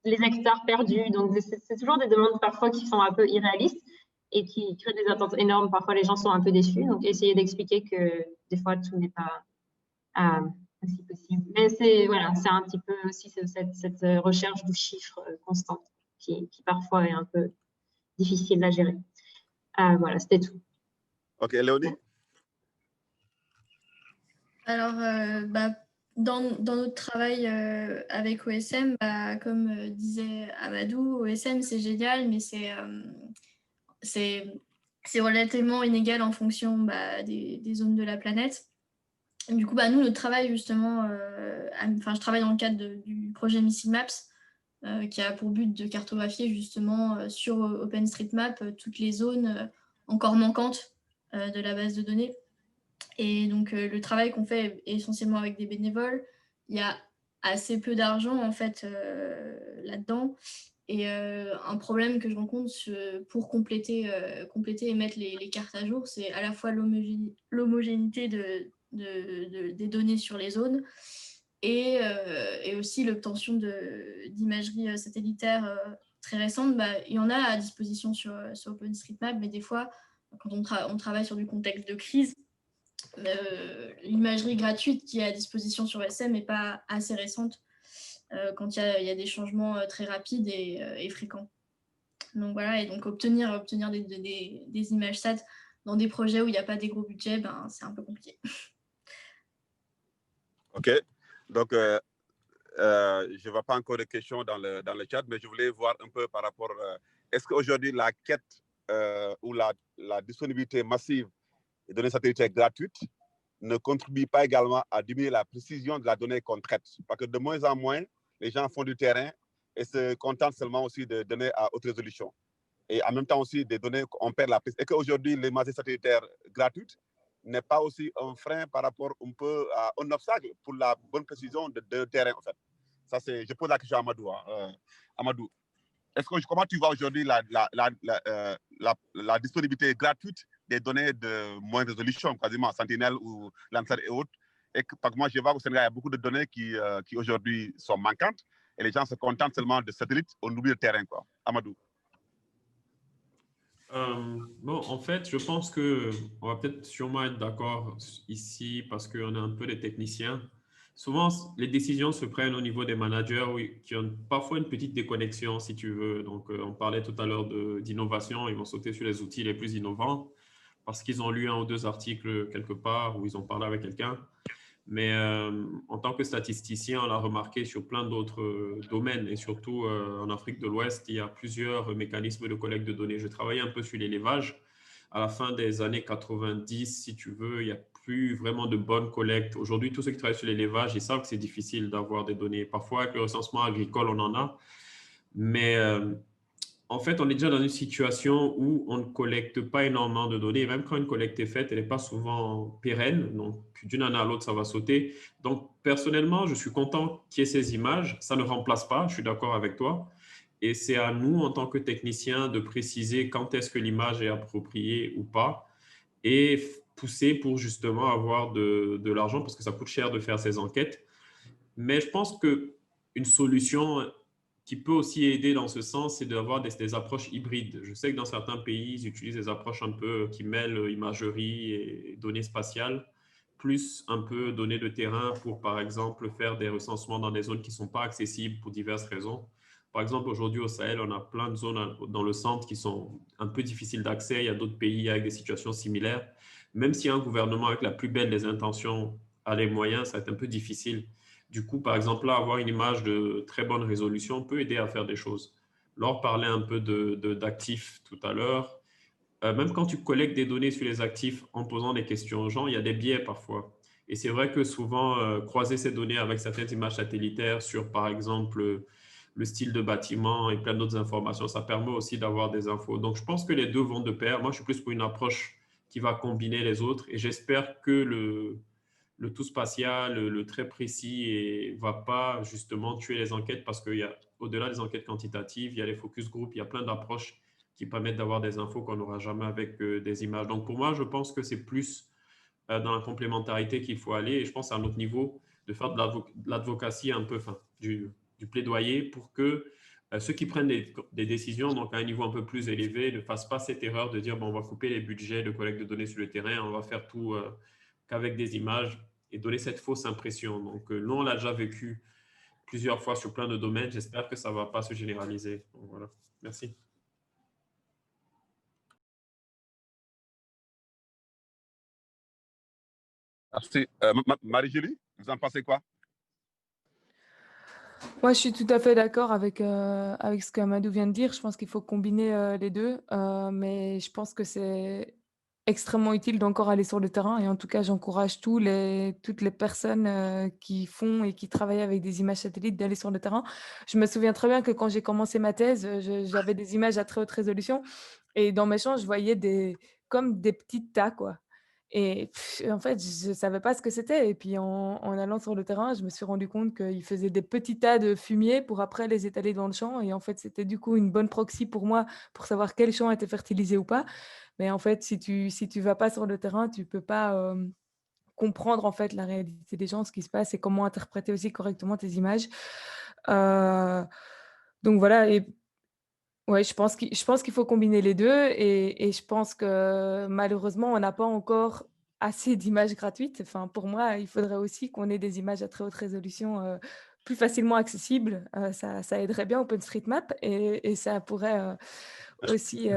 les hectares perdus. Donc, c'est toujours des demandes parfois qui sont un peu irréalistes et qui créent des attentes énormes. Parfois, les gens sont un peu déçus. Donc, essayer d'expliquer que des fois, tout n'est pas aussi possible. Mais c'est un petit peu aussi cette recherche du chiffre constante qui parfois est un peu difficile à gérer. Voilà, c'était tout. Ok, Léonie? Alors, dans notre travail avec OSM, comme disait Amadou, OSM c'est génial, mais c'est relativement inégal en fonction des zones de la planète. Du coup, nous, notre travail, justement, je travaille dans le cadre du projet Missing Maps, qui a pour but de cartographier justement sur OpenStreetMap toutes les zones encore manquantes de la base de données. Et donc, le travail qu'on fait est essentiellement avec des bénévoles. Il y a assez peu d'argent, en fait, là-dedans. Et un problème que je rencontre pour compléter et mettre les cartes à jour, c'est à la fois l'homogénéité des données sur les zones et aussi l'obtention d'imagerie satellitaire très récentes, il y en a à disposition sur OpenStreetMap, mais des fois, quand on travaille sur du contexte de crise, l'imagerie gratuite qui est à disposition sur OSM n'est pas assez récente quand il y a des changements très rapides et fréquents. Donc voilà, et donc obtenir des images SAT dans des projets où il n'y a pas des gros budgets, c'est un peu compliqué. OK. Donc, je ne vois pas encore de questions dans le chat, mais je voulais voir un peu par rapport, est-ce qu'aujourd'hui la quête ou la disponibilité massive des données satellitaires gratuites ne contribue pas également à diminuer la précision de la donnée qu'on traite? Parce que de moins en moins, les gens font du terrain et se contentent seulement aussi de données à haute résolution. Et en même temps aussi, des données, on perd la précision. Et qu'aujourd'hui, l'imagerie satellitaire gratuite n'est pas aussi un frein par rapport un peu à un obstacle pour la bonne précision de terrain, en fait. Ça, c'est, je pose la question à Amadou. Amadou, comment tu vois aujourd'hui la disponibilité gratuite des données de moindre résolution, quasiment Sentinel ou Landsat et autres? Et que, parce que moi, je vois qu'au Sénégal, il y a beaucoup de données qui aujourd'hui sont manquantes et les gens se contentent seulement de satellites, on oublie le terrain, quoi. Amadou. Bon, en fait, je pense qu'on va peut-être sûrement être d'accord ici parce qu'on est un peu des techniciens. Souvent, les décisions se prennent au niveau des managers qui ont parfois une petite déconnexion, si tu veux. Donc, on parlait tout à l'heure d'innovation. Ils vont sauter sur les outils les plus innovants parce qu'ils ont lu un ou deux articles quelque part ou ils ont parlé avec quelqu'un. Mais en tant que statisticien, on l'a remarqué sur plein d'autres domaines et surtout en Afrique de l'Ouest, il y a plusieurs mécanismes de collecte de données. Je travaillais un peu sur l'élevage. À la fin des années 90, si tu veux, il n'y a plus vraiment de bonne collecte. Aujourd'hui, tous ceux qui travaillent sur l'élevage, ils savent que c'est difficile d'avoir des données. Parfois, avec le recensement agricole, on en a. Mais en fait, on est déjà dans une situation où on ne collecte pas énormément de données. Même quand une collecte est faite, elle n'est pas souvent pérenne. Donc, d'une année à l'autre, ça va sauter. Donc, personnellement, je suis content qu'il y ait ces images. Ça ne remplace pas, je suis d'accord avec toi. Et c'est à nous, en tant que techniciens, de préciser quand est-ce que l'image est appropriée ou pas et pousser pour justement avoir de l'argent parce que ça coûte cher de faire ces enquêtes. Mais je pense qu'une solution qui peut aussi aider dans ce sens, c'est d'avoir des approches hybrides. Je sais que dans certains pays, ils utilisent des approches un peu qui mêlent imagerie et données spatiales, plus un peu données de terrain pour, par exemple, faire des recensements dans des zones qui ne sont pas accessibles pour diverses raisons. Par exemple, aujourd'hui au Sahel, on a plein de zones dans le centre qui sont un peu difficiles d'accès. Il y a d'autres pays avec des situations similaires. Même si un gouvernement avec la plus belle des intentions a les moyens, ça va être un peu difficile. Du coup, par exemple, là, avoir une image de très bonne résolution peut aider à faire des choses. Laure parlait un peu d'actifs tout à l'heure. Même quand tu collectes des données sur les actifs en posant des questions aux gens, il y a des biais parfois. Et c'est vrai que souvent, croiser ces données avec certaines images satellitaires sur, par exemple, le style de bâtiment et plein d'autres informations, ça permet aussi d'avoir des infos. Donc, je pense que les deux vont de pair. Moi, je suis plus pour une approche qui va combiner les autres et j'espère que le tout spatial, le très précis et va pas justement tuer les enquêtes parce qu'au-delà des enquêtes quantitatives, il y a les focus group, il y a plein d'approches qui permettent d'avoir des infos qu'on n'aura jamais avec des images. Donc pour moi, je pense que c'est plus dans la complémentarité qu'il faut aller et je pense à un autre niveau de faire de l'advocacy un peu, enfin, du plaidoyer pour que ceux qui prennent des décisions, donc à un niveau un peu plus élevé, ne fassent pas cette erreur de dire bon, on va couper les budgets de collecte de données sur le terrain, on va faire tout qu'avec des images et donner cette fausse impression. Donc, nous, on l'a déjà vécu plusieurs fois sur plein de domaines. J'espère que ça ne va pas se généraliser. Donc, voilà. Merci. Merci. Marie-Julie, vous en pensez quoi? Moi, je suis tout à fait d'accord avec ce qu'Amadou vient de dire. Je pense qu'il faut combiner les deux, mais je pense que c'est extrêmement utile d'encore aller sur le terrain et en tout cas, j'encourage toutes les personnes qui font et qui travaillent avec des images satellites d'aller sur le terrain. Je me souviens très bien que quand j'ai commencé ma thèse, j'avais des images à très haute résolution et dans mes champs, je voyais comme des petits tas, quoi. Et en fait, je ne savais pas ce que c'était. Et puis, en allant sur le terrain, je me suis rendu compte qu'ils faisaient des petits tas de fumier pour après les étaler dans le champ. Et en fait, c'était du coup une bonne proxy pour moi pour savoir quel champ était fertilisé ou pas. Mais en fait, si tu vas pas sur le terrain, tu peux pas comprendre en fait la réalité des gens, ce qui se passe et comment interpréter aussi correctement tes images. Donc voilà. Et Ouais, je pense qu'il faut combiner les 2 et je pense que malheureusement, on n'a pas encore assez d'images gratuites. Enfin, pour moi, il faudrait aussi qu'on ait des images à très haute résolution, plus facilement accessibles. Ça aiderait bien OpenStreetMap et ça pourrait, aussi,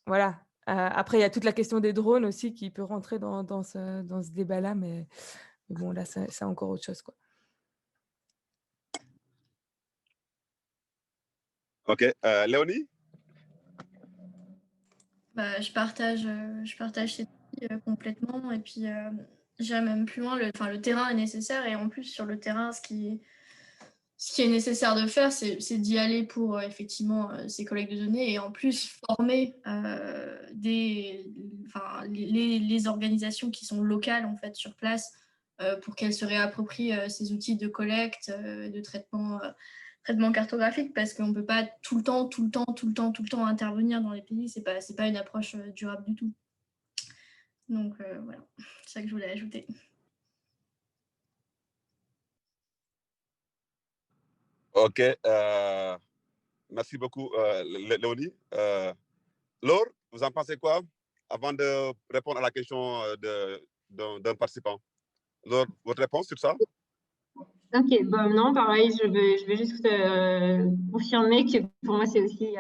voilà. Après, il y a toute la question des drones aussi qui peut rentrer dans ce débat-là, mais bon, là, c'est encore autre chose, quoi. OK. Léonie? Bah, je partage cette idée complètement. Et puis, j'irais même plus loin. Le terrain est nécessaire. Et en plus, sur le terrain, ce qui est nécessaire de faire, c'est d'y aller pour effectivement ces collectes de données et en plus former les organisations qui sont locales en fait sur place pour qu'elles se réapproprient ces outils de collecte, de traitement cartographique, parce qu'on ne peut pas tout le temps intervenir dans les pays. C'est pas une approche durable du tout. Donc voilà, c'est ça que je voulais ajouter. OK. Merci beaucoup, Léonie. Laure, vous en pensez quoi avant de répondre à la question d'un participant? Laure, votre réponse sur ça? Ok, bon, non, pareil, je vais juste confirmer que pour moi, c'est aussi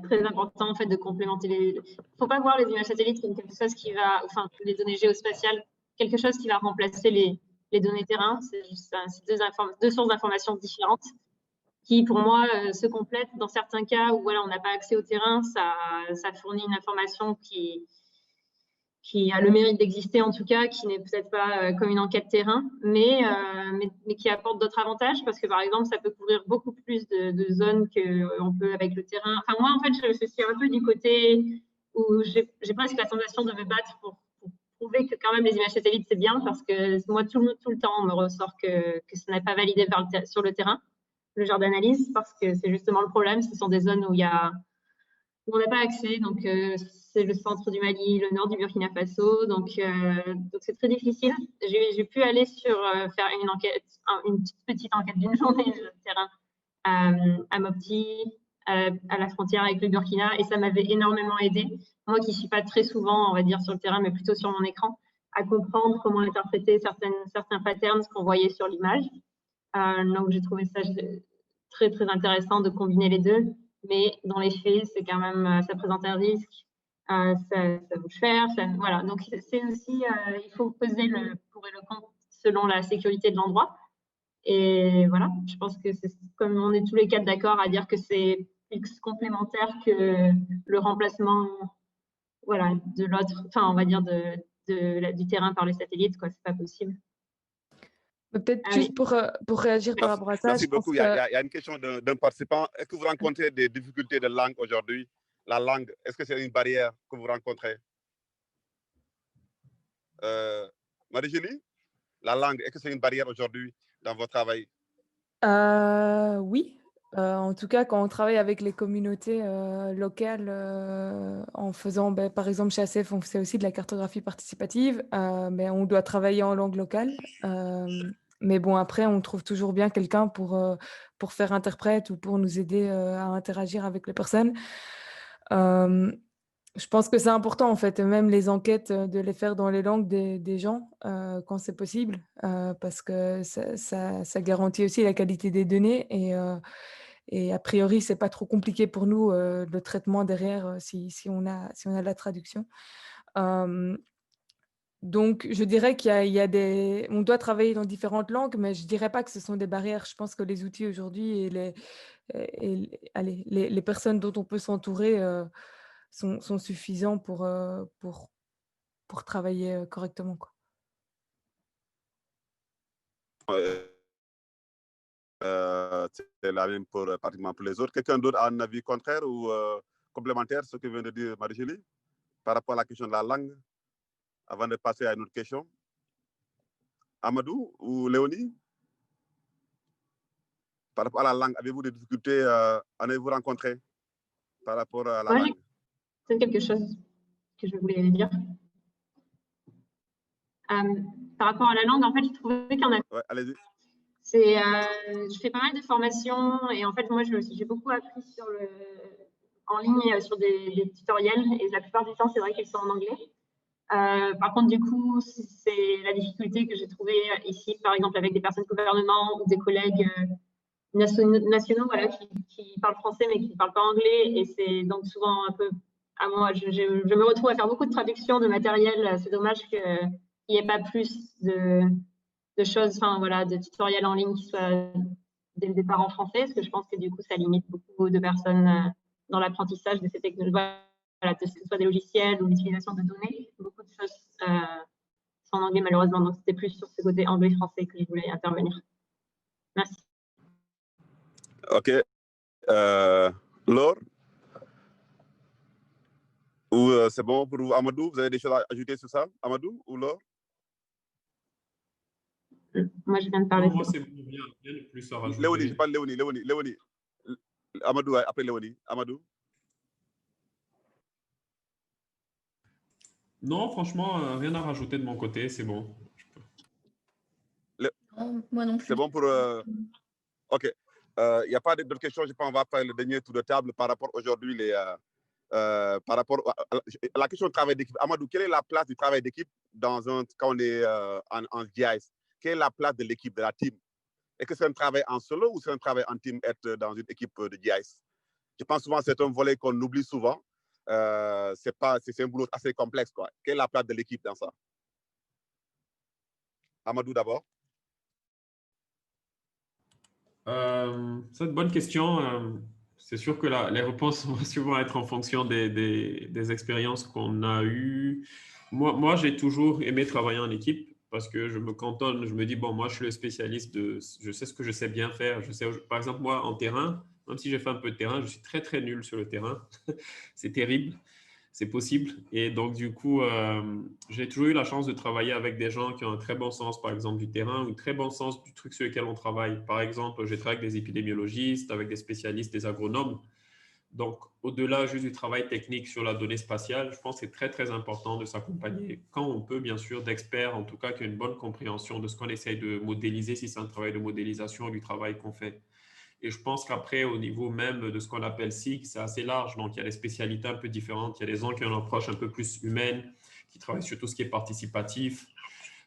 très important en fait, de complémenter Il ne faut pas voir les images satellites comme quelque chose qui va, enfin, les données géospatiales, quelque chose qui va remplacer les données terrain. C'est deux sources d'informations différentes qui, pour moi, se complètent. Dans certains cas où voilà, on n'a pas accès au terrain, ça fournit une information qui a le mérite d'exister en tout cas, qui n'est peut-être pas comme une enquête terrain, mais qui apporte d'autres avantages parce que par exemple, ça peut couvrir beaucoup plus de zones qu'on peut avec le terrain. Enfin, moi, en fait, je suis un peu du côté où j'ai presque la sensation de me battre pour prouver que quand même les images satellites, c'est bien parce que moi, tout le temps, on me ressort que ça n'est pas validé sur le terrain, le genre d'analyse, parce que c'est justement le problème. Ce sont des zones où on n'a pas accès, donc c'est le centre du Mali, le nord du Burkina Faso, donc c'est très difficile. J'ai pu aller faire une enquête, une petite enquête d'une journée de terrain à Mopti, à la frontière avec le Burkina, et ça m'avait énormément aidé. Moi qui ne suis pas très souvent, on va dire, sur le terrain, mais plutôt sur mon écran, à comprendre comment interpréter certains patterns qu'on voyait sur l'image. Donc j'ai trouvé ça très très intéressant de combiner les deux. Mais dans les faits, c'est quand même, ça présente un risque, ça coûte cher, voilà. Donc c'est aussi, il faut peser le pour et le contre selon la sécurité de l'endroit. Et voilà, je pense que c'est comme on est tous les quatre d'accord à dire que c'est plus complémentaire que le remplacement, voilà, de l'autre, enfin on va dire du terrain par les satellites, quoi. C'est pas possible. Peut-être juste pour réagir par rapport à ça. Merci beaucoup. Il y a une question d'un participant. Est-ce que vous rencontrez des difficultés de langue aujourd'hui? La langue, est-ce que c'est une barrière que vous rencontrez? Marie-Julie, la langue, est-ce que c'est une barrière aujourd'hui dans votre travail? Oui. En tout cas, quand on travaille avec les communautés locales, en faisant, par exemple, chez ACF, on fait aussi de la cartographie participative, mais on doit travailler en langue locale. Mais bon, après, on trouve toujours bien quelqu'un pour faire interprète ou pour nous aider à interagir avec les personnes. Je pense que c'est important, en fait, même les enquêtes, de les faire dans les langues des gens quand c'est possible, parce que ça garantit aussi la qualité des données et a priori, c'est pas trop compliqué pour nous, le traitement derrière, si on a de la traduction. Donc je dirais qu'il y a on doit travailler dans différentes langues, mais je dirais pas que ce sont des barrières. Je pense que les outils aujourd'hui et les personnes dont on peut s'entourer, sont suffisants pour travailler correctement, quoi. C'est la même pratiquement pour les autres. Quelqu'un d'autre a un avis contraire ou complémentaire à ce que vient de dire Marie-Julie par rapport à la question de la langue avant de passer à une autre question? Amadou ou Léonie? Par rapport à la langue, avez-vous des difficultés, en avez-vous rencontré par rapport à la langue? C'est quelque chose que je voulais dire. Par rapport à la langue, en fait, je trouvais qu'il y en a. Ouais, allez-y. Je fais pas mal de formations et en fait, moi, j'ai beaucoup appris en ligne sur des tutoriels et la plupart du temps, c'est vrai qu'ils sont en anglais. Par contre, du coup, c'est la difficulté que j'ai trouvée ici, par exemple, avec des personnes de gouvernement ou des collègues nationaux voilà, qui parlent français mais qui ne parlent pas anglais. Et c'est donc souvent un peu à moi. Je me retrouve à faire beaucoup de traductions de matériel. C'est dommage qu'il n'y ait pas plus de choses, enfin voilà, de tutoriels en ligne qui soient dès le départ en français, parce que je pense que du coup, ça limite beaucoup de personnes dans l'apprentissage de ces technologies, voilà, que ce soit des logiciels ou l'utilisation de données. Beaucoup de choses sont en anglais malheureusement, donc c'était plus sur ce côté anglais-français que je voulais intervenir. Merci. Ok. Laure? Ou c'est bon pour vous, Amadou? Vous avez des choses à ajouter sur ça, Amadou ou Laure? Moi, je viens de parler. Non, moi, c'est bon, rien de plus à rajouter. Léonie, je parle Léonie. Amadou, ouais, après Léonie. Amadou? Non, franchement, rien à rajouter de mon côté, c'est bon. Non, moi non plus. C'est bon pour... Ok. Il n'y a pas d'autres questions. Je pense qu'on va faire le dernier tour de table par rapport aujourd'hui par rapport à la question du travail d'équipe. Amadou, quelle est la place du travail d'équipe quand on est en GIS? Quelle est la place de l'équipe, de la team? Est-ce que c'est un travail en solo ou c'est un travail en team, être dans une équipe de GIS? Je pense souvent que c'est un volet qu'on oublie souvent. C'est un boulot assez complexe, quoi. Quelle est la place de l'équipe dans ça? Amadou d'abord. C'est une bonne question. C'est sûr que les réponses vont souvent être en fonction des expériences qu'on a eues. Moi, j'ai toujours aimé travailler en équipe parce que je me cantonne, je me dis, bon, moi, je suis le spécialiste je sais ce que je sais bien faire. Par exemple, moi, en terrain, même si j'ai fait un peu de terrain, je suis très, très nul sur le terrain. C'est terrible. C'est possible. Et donc, du coup, j'ai toujours eu la chance de travailler avec des gens qui ont un très bon sens, par exemple, du terrain ou un très bon sens du truc sur lequel on travaille. Par exemple, j'ai travaillé avec des épidémiologistes, avec des spécialistes, des agronomes. Donc, au-delà juste du travail technique sur la donnée spatiale, je pense que c'est très, très important de s'accompagner, quand on peut, bien sûr, d'experts, en tout cas, qui ont une bonne compréhension de ce qu'on essaye de modéliser, si c'est un travail de modélisation du travail qu'on fait. Et je pense qu'après, au niveau même de ce qu'on appelle SIG, c'est assez large. Donc, il y a des spécialités un peu différentes. Il y a des gens qui ont une approche un peu plus humaine, qui travaillent sur tout ce qui est participatif.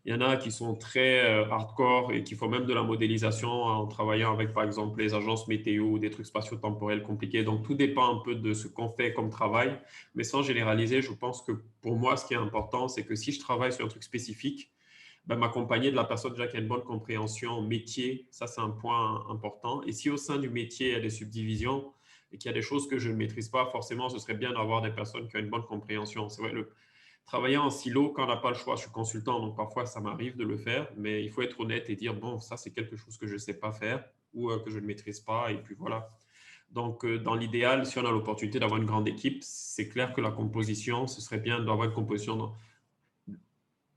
Il y en a qui sont très hardcore et qui font même de la modélisation en travaillant avec, par exemple, les agences météo ou des trucs spatio-temporels compliqués. Donc, tout dépend un peu de ce qu'on fait comme travail. Mais sans généraliser, je pense que pour moi, ce qui est important, c'est que si je travaille sur un truc spécifique, m'accompagner de la personne déjà qui a une bonne compréhension métier, ça c'est un point important. Et si au sein du métier, il y a des subdivisions et qu'il y a des choses que je ne maîtrise pas, forcément, ce serait bien d'avoir des personnes qui ont une bonne compréhension. C'est vrai, travailler en silo, quand on n'a pas le choix, je suis consultant, donc parfois ça m'arrive de le faire, mais il faut être honnête et dire, bon, ça c'est quelque chose que je ne sais pas faire ou que je ne maîtrise pas, et puis voilà. Donc, dans l'idéal, si on a l'opportunité d'avoir une grande équipe, c'est clair que la composition, ce serait bien d'avoir une composition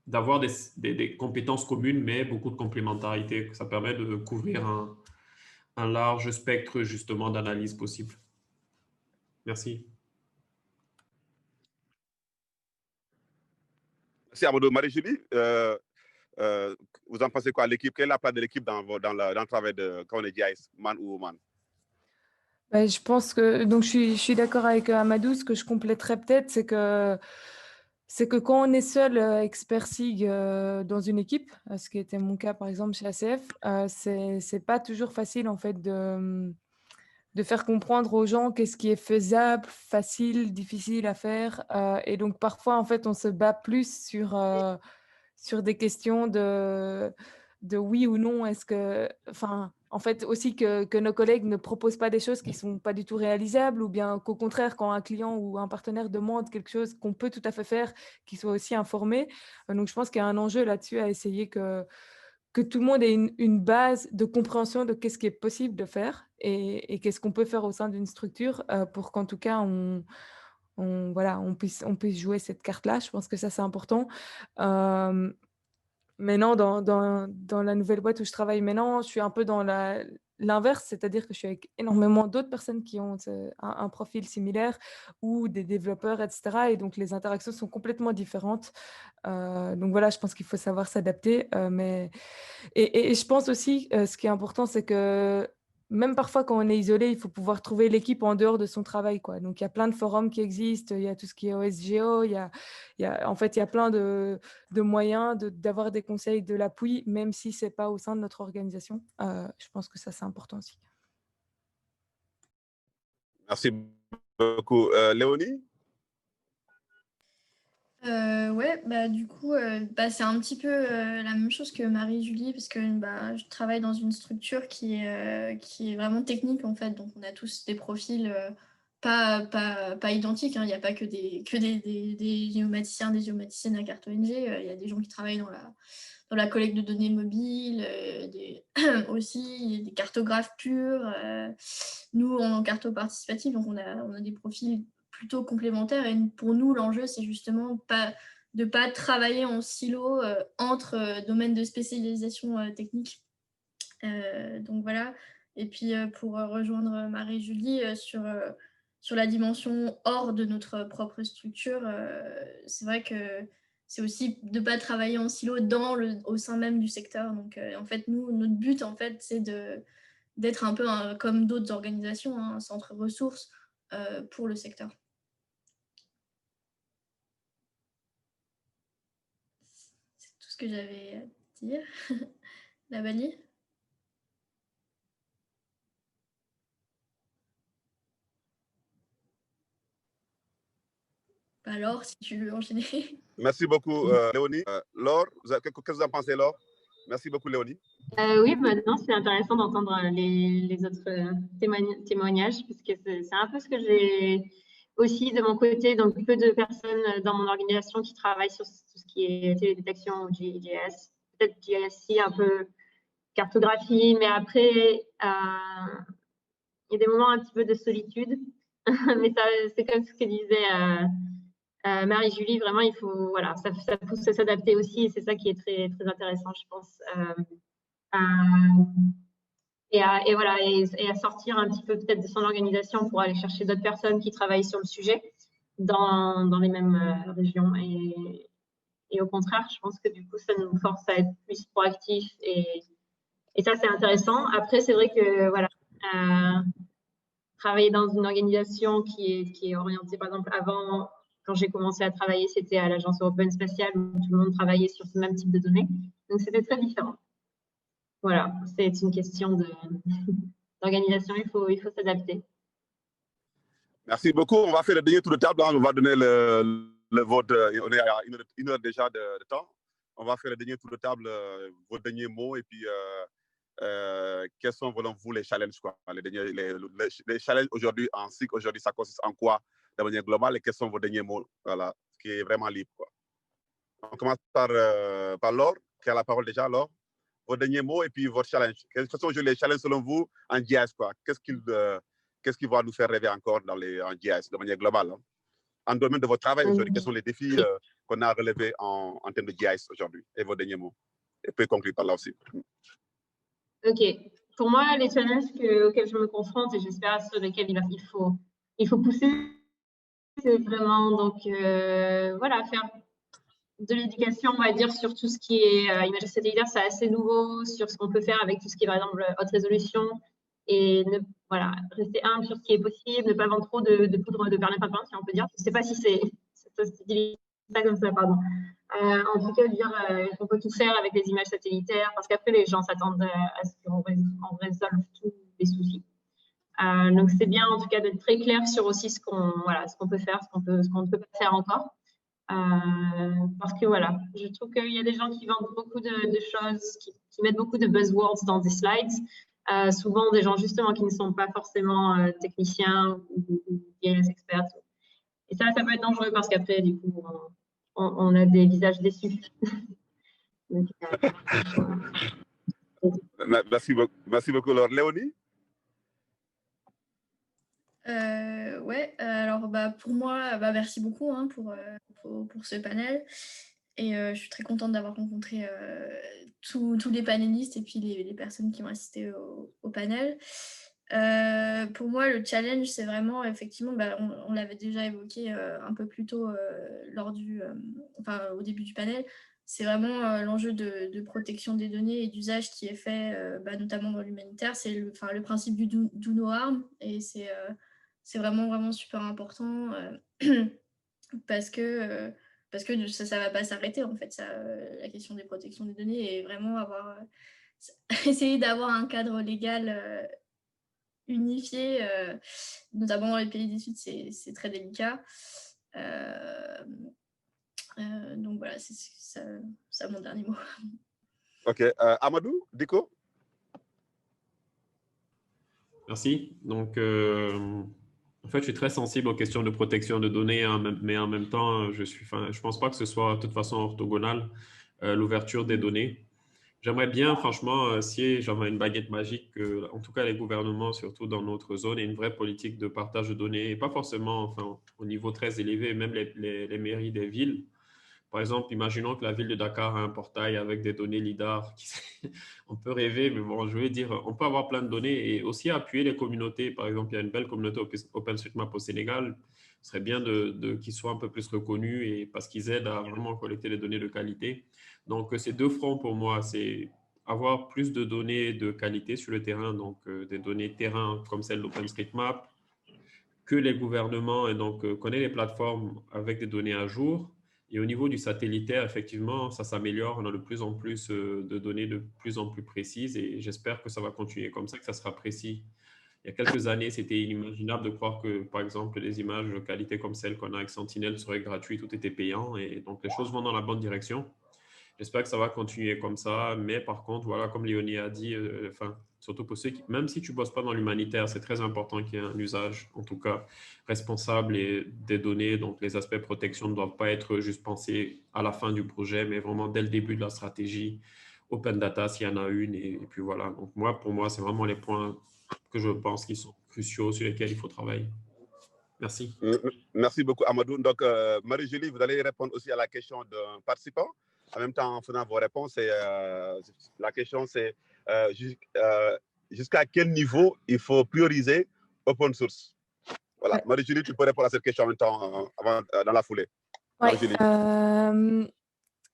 d'avoir des compétences communes, mais beaucoup de complémentarité. Ça permet de couvrir un large spectre justement d'analyse possible. Merci. Merci Amadou. Marie-Julie, vous en pensez quoi? L'équipe, quelle est la place de l'équipe dans le travail quand on est GIS, man ou woman? Je pense que donc je suis d'accord avec Amadou. Ce que je compléterais peut-être, c'est que quand on est seul expert SIG dans une équipe, ce qui était mon cas par exemple chez ACF, c'est pas toujours facile en fait de faire comprendre aux gens qu'est-ce qui est faisable, facile, difficile à faire. Et donc parfois en fait on se bat plus sur des questions de oui ou non. En fait, aussi que nos collègues ne proposent pas des choses qui ne sont pas du tout réalisables, ou bien qu'au contraire, quand un client ou un partenaire demande quelque chose qu'on peut tout à fait faire, qu'il soit aussi informé. Donc, je pense qu'il y a un enjeu là-dessus à essayer que tout le monde ait une base de compréhension de qu'est-ce qui est possible de faire et qu'est-ce qu'on peut faire au sein d'une structure pour qu'en tout cas, on puisse jouer cette carte-là. Je pense que ça, c'est important. Maintenant, dans la nouvelle boîte où je travaille maintenant, je suis un peu dans l'inverse, c'est-à-dire que je suis avec énormément d'autres personnes qui ont un profil similaire ou des développeurs, etc. Et donc, les interactions sont complètement différentes. Donc voilà, je pense qu'il faut savoir s'adapter. Et je pense aussi, ce qui est important, c'est que même parfois, quand on est isolé, il faut pouvoir trouver l'équipe en dehors de son travail, quoi. Donc, il y a plein de forums qui existent, il y a tout ce qui est OSGO, en fait, il y a plein de moyens d'avoir des conseils, de l'appui, même si ce n'est pas au sein de notre organisation. Je pense que ça, c'est important aussi. Merci beaucoup. Léonie? Ouais, bah, du coup, c'est un petit peu la même chose que Marie-Julie, parce que je travaille dans une structure qui est vraiment technique, en fait. Donc, on a tous des profils pas identiques, hein. Il n'y a pas que des géomaticiens, des géomaticiennes à carte ONG. Il y a des gens qui travaillent dans la collecte de données mobiles, aussi des cartographes purs. Nous, en carto participative, donc on a des profils plutôt complémentaires. Et pour nous, l'enjeu, c'est justement de ne pas travailler en silo entre domaines de spécialisation technique. Donc voilà. Et puis, pour rejoindre Marie-Julie sur la dimension hors de notre propre structure, c'est vrai que c'est aussi de ne pas travailler en silo au sein même du secteur. Donc, en fait, notre but, en fait, c'est d'être un peu comme d'autres organisations, un centre ressources pour le secteur. C'est tout ce que j'avais à dire. La Bali. Alors, si tu veux enchaîner. Merci beaucoup, Léonie. Laure, qu'est-ce que vous en pensez, Laure? Merci beaucoup, Léonie. Oui, maintenant, c'est intéressant d'entendre les autres témoignages, parce que c'est un peu ce que j'ai aussi de mon côté. Donc, peu de personnes dans mon organisation qui travaillent sur tout ce qui est télédétection ou GIS. Peut-être GIS, un peu cartographie, mais après, il y a des moments un petit peu de solitude. Mais c'est comme ce que disait Marie-Julie, vraiment, il faut, voilà, ça pousse à s'adapter aussi, et c'est ça qui est très, très intéressant, je pense. Et voilà, et à sortir un petit peu peut-être de son organisation pour aller chercher d'autres personnes qui travaillent sur le sujet dans les mêmes régions. Et au contraire, je pense que du coup, ça nous force à être plus proactifs, et ça, c'est intéressant. Après, c'est vrai que voilà, travailler dans une organisation qui est orientée, par exemple, avant, quand j'ai commencé à travailler, c'était à l'Agence européenne spatiale où tout le monde travaillait sur ce même type de données. Donc, c'était très différent. Voilà, c'est une question d'organisation, il faut s'adapter. Merci beaucoup. On va faire le dernier tour de table. On va donner le vote. On est à une heure déjà de temps. On va faire le dernier tour de table, vos derniers mots, et puis quels sont, selon vous, les challenges, quoi, les challenges aujourd'hui en cycle. Aujourd'hui, ça consiste en quoi de manière globale, et quels sont vos derniers mots, voilà, ce qui est vraiment libre, quoi. On commence par Laure, qui a la parole déjà. Laure, vos derniers mots et puis votre challenge. Quels sont les challenges selon vous en GIS, quoi? Qu'est-ce qui va nous faire rêver encore en GIS de manière globale, hein? En domaine de votre travail aujourd'hui, quels sont les défis qu'on a relevés en termes de GIS aujourd'hui? Et vos derniers mots. Et puis conclure par là aussi. Ok. Pour moi, les challenges auxquels je me confronte, et j'espère sur lesquels il faut pousser, c'est vraiment donc voilà, faire de l'éducation, on va dire, sur tout ce qui est imagerie satellitaire. C'est assez nouveau sur ce qu'on peut faire avec tout ce qui est, par exemple, haute résolution, et voilà, rester humble sur ce qui est possible, ne pas vendre trop de poudre de perlimpinpin, si on peut dire. Je ne sais pas si ça se dit ça comme ça, pardon. En tout cas, dire qu'on peut tout faire avec les images satellitaires, parce qu'après, les gens s'attendent à ce qu'on résolve tous les soucis. Donc, c'est bien, en tout cas, d'être très clair sur aussi ce qu'on peut faire, ce qu'on ne peut pas faire encore. Parce que voilà, je trouve qu'il y a des gens qui vendent beaucoup de choses, qui mettent beaucoup de buzzwords dans des slides, souvent des gens justement qui ne sont pas forcément techniciens ou experts. Et ça peut être dangereux parce qu'après, du coup, on a des visages déçus. Donc, merci beaucoup, Laure. Léonie? Ouais, alors pour moi, merci beaucoup, hein, pour ce panel. Et je suis très contente d'avoir rencontré tous les panélistes et puis les personnes qui ont assisté au panel. Pour moi, le challenge, c'est vraiment, effectivement, on l'avait déjà évoqué un peu plus tôt au début du panel, c'est vraiment l'enjeu de protection des données et d'usage qui est fait, notamment dans l'humanitaire. C'est le principe du do no harm, et c'est vraiment, vraiment super important parce que ça va pas s'arrêter, en fait, la question des protections des données, et vraiment essayer d'avoir un cadre légal unifié, notamment dans les pays du Sud, c'est très délicat. Donc voilà, c'est ça mon dernier mot. Ok, Amadou, Diko? Merci. Donc, en fait, je suis très sensible aux questions de protection de données, hein, mais en même temps, je pense pas que ce soit de toute façon orthogonal, l'ouverture des données. J'aimerais bien, franchement, si j'avais une baguette magique, en tout cas les gouvernements, surtout dans notre zone, aient une vraie politique de partage de données, et pas forcément au niveau très élevé, même les mairies des villes. Par exemple, imaginons que la ville de Dakar a un portail avec des données LIDAR. On peut rêver, mais bon, je veux dire, on peut avoir plein de données et aussi appuyer les communautés. Par exemple, il y a une belle communauté OpenStreetMap au Sénégal. Ce serait bien qu'ils soient un peu plus reconnus, et parce qu'ils aident à vraiment collecter des données de qualité. Donc, c'est deux fronts pour moi. C'est avoir plus de données de qualité sur le terrain, donc des données terrain comme celle d'OpenStreetMap, que les gouvernements, et donc connaissent les plateformes avec des données à jour. Et au niveau du satellitaire, effectivement, ça s'améliore. On a de plus en plus de données de plus en plus précises, et j'espère que ça va continuer comme ça, que ça sera précis. Il y a quelques années, c'était inimaginable de croire que, par exemple, les images de qualité comme celles qu'on a avec Sentinel seraient gratuites, tout était payant. Et donc, les choses vont dans la bonne direction. J'espère que ça va continuer comme ça. Mais par contre, voilà, comme Léonie a dit, surtout pour ceux qui, même si tu ne bosses pas dans l'humanitaire, c'est très important qu'il y ait un usage, en tout cas, responsable des données. Donc, les aspects protection ne doivent pas être juste pensés à la fin du projet, mais vraiment dès le début de la stratégie. Open data, s'il y en a une. Et puis voilà. Donc, pour moi, c'est vraiment les points que je pense qui sont cruciaux, sur lesquels il faut travailler. Merci. Merci beaucoup, Amadou. Donc, Marie-Julie, vous allez répondre aussi à la question d'un participant. En même temps, en faisant vos réponses, la question, c'est jusqu'à quel niveau il faut prioriser open source? Voilà. Ouais. Marie-Julie, tu peux répondre à cette question en même temps, dans la foulée. Ouais. Marie-Julie.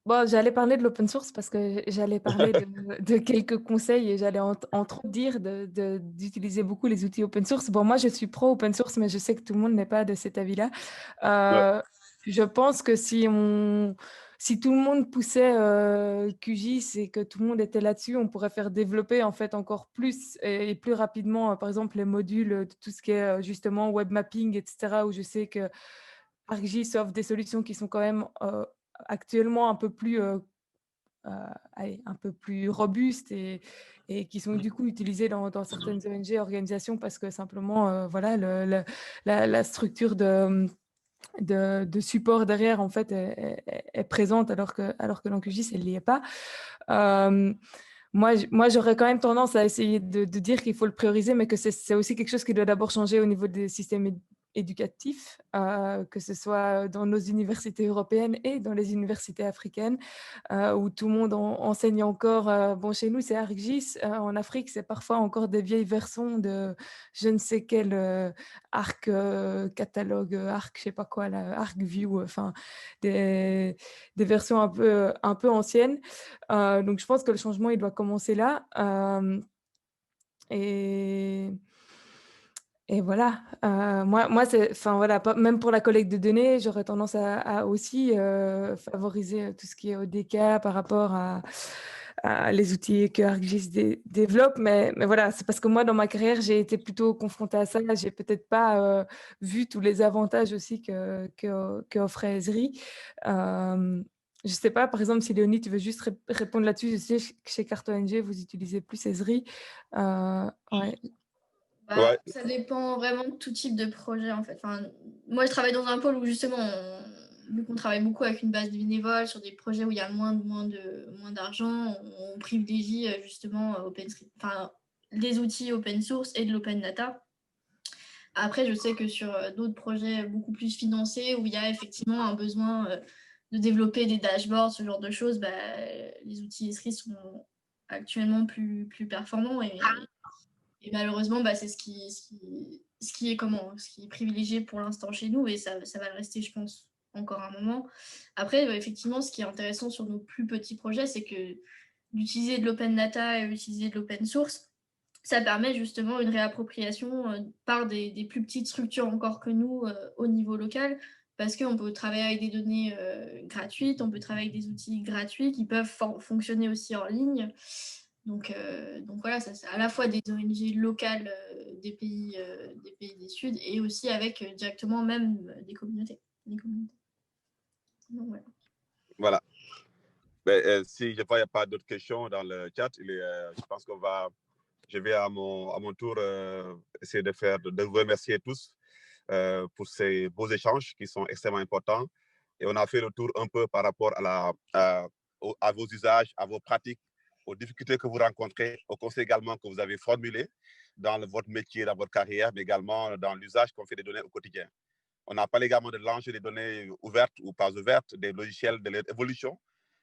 Bon, j'allais parler de l'open source parce que j'allais parler de quelques conseils, et j'allais entre autres dire d'utiliser beaucoup les outils open source. Bon, moi, je suis pro open source, mais je sais que tout le monde n'est pas de cet avis-là. Je pense que si tout le monde poussait QGIS et que tout le monde était là-dessus, on pourrait faire développer en fait encore plus et plus rapidement, par exemple, les modules de tout ce qui est justement web mapping, etc., où je sais que ArcGIS offre des solutions qui sont quand même actuellement un peu plus robustes et qui sont du coup utilisées dans certaines ONG, organisations, parce que simplement voilà, la structure de support derrière en fait est présente, alors que dans QGIS elle n'y est pas. Moi, j'aurais quand même tendance à essayer de dire qu'il faut le prioriser, mais que c'est aussi quelque chose qui doit d'abord changer au niveau des systèmes éducatifs, que ce soit dans nos universités européennes et dans les universités africaines, où tout le monde enseigne encore. Bon, chez nous, c'est ArcGIS. En Afrique, c'est parfois encore des vieilles versions de je ne sais quel Arc catalogue, Arc, je sais pas quoi, là, ArcView, enfin, des versions un peu anciennes. Donc, je pense que le changement, il doit commencer là. Et voilà, moi voilà, même pour la collecte de données, j'aurais tendance à aussi favoriser tout ce qui est ODK par rapport à les outils que ArcGIS développe. Mais voilà, c'est parce que moi, dans ma carrière, j'ai été plutôt confrontée à ça. J'ai peut-être pas vu tous les avantages aussi qu'offrait Esri. Je ne sais pas, par exemple, si Léonie, tu veux juste répondre là-dessus. Je sais que chez CartoNG, vous utilisez plus Esri. Ouais. Ça dépend vraiment de tout type de projet, en fait. Moi, je travaille dans un pôle où justement, vu qu'on travaille beaucoup avec une base de bénévoles sur des projets où il y a moins d'argent, on privilégie justement les outils open source et de l'open data. Après, je sais que sur d'autres projets beaucoup plus financés, où il y a effectivement un besoin développer des dashboards, ce genre de choses, bah, les outils Esri sont actuellement plus performants et malheureusement, bah, c'est ce qui est privilégié pour l'instant chez nous et ça va le rester, je pense, encore un moment. Après, effectivement, ce qui est intéressant sur nos plus petits projets, c'est que d'utiliser de l'open data et d'utiliser de l'open source, ça permet justement une réappropriation par des plus petites structures encore que nous au niveau local, parce qu'on peut travailler avec des données gratuites, on peut travailler avec des outils gratuits qui peuvent fonctionner aussi en ligne. Donc voilà, ça, c'est à la fois des ONG locales des pays des Suds et aussi avec directement même des communautés. Donc, voilà. Voilà. Ben, si je vois qu'il n'y a pas d'autres questions dans le chat, je pense je vais à mon tour essayer de vous remercier tous pour ces beaux échanges qui sont extrêmement importants. Et on a fait le tour un peu par rapport à vos usages, à vos pratiques, aux difficultés que vous rencontrez, aux conseils également que vous avez formulés dans votre métier, dans votre carrière, mais également dans l'usage qu'on fait des données au quotidien. On a parlé également de l'enjeu des données ouvertes ou pas ouvertes, des logiciels, de leur évolution.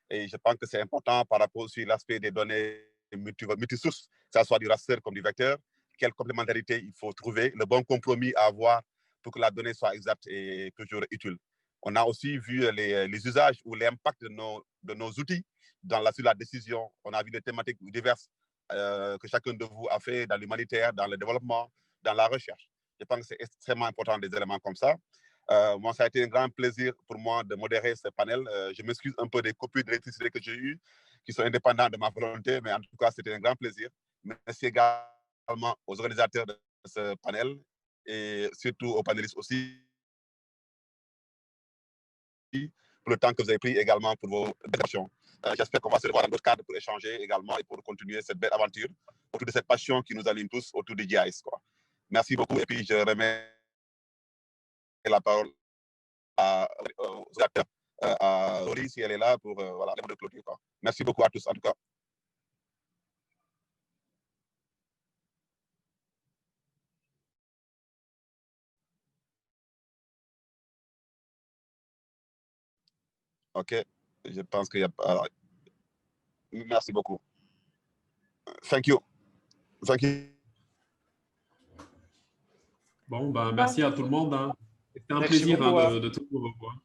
Et je pense que c'est important par rapport aussi à l'aspect des données multisources, que ce soit du raster comme du vecteur, quelle complémentarité il faut trouver, le bon compromis à avoir pour que la donnée soit exacte et toujours utile. On a aussi vu les usages ou l'impact de nos outils sur la décision. On a vu des thématiques diverses que chacun de vous a fait dans l'humanitaire, dans le développement, dans la recherche. Je pense que c'est extrêmement important des éléments comme ça. Moi, ça a été un grand plaisir pour moi de modérer ce panel. Je m'excuse un peu des coupures d'électricité que j'ai eues, qui sont indépendantes de ma volonté, mais en tout cas, c'était un grand plaisir. Merci également aux organisateurs de ce panel et surtout aux panélistes aussi pour le temps que vous avez pris également pour vos interventions. J'espère qu'on va se revoir dans d'autres cadres pour échanger également et pour continuer cette belle aventure autour de cette passion qui nous allume tous autour du GIS, quoi. Merci beaucoup et puis je remets la parole aux acteurs, à Laurie si elle est là pour voilà, les mots de clôture, quoi. Merci beaucoup à tous en tout cas. OK, je pense qu'il y a pas. Merci beaucoup. Thank you. Thank you. Bon, ben, merci à tout le monde. Hein. C'était un Merci plaisir beaucoup, hein, de tout vous revoir.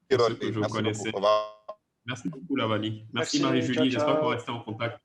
Pour ceux que je Merci connaissais. beaucoup. Au revoir. Merci beaucoup, Lavani. Merci Merci, Marie-Julie. ciao, J'espère qu'on ciao. va rester en contact.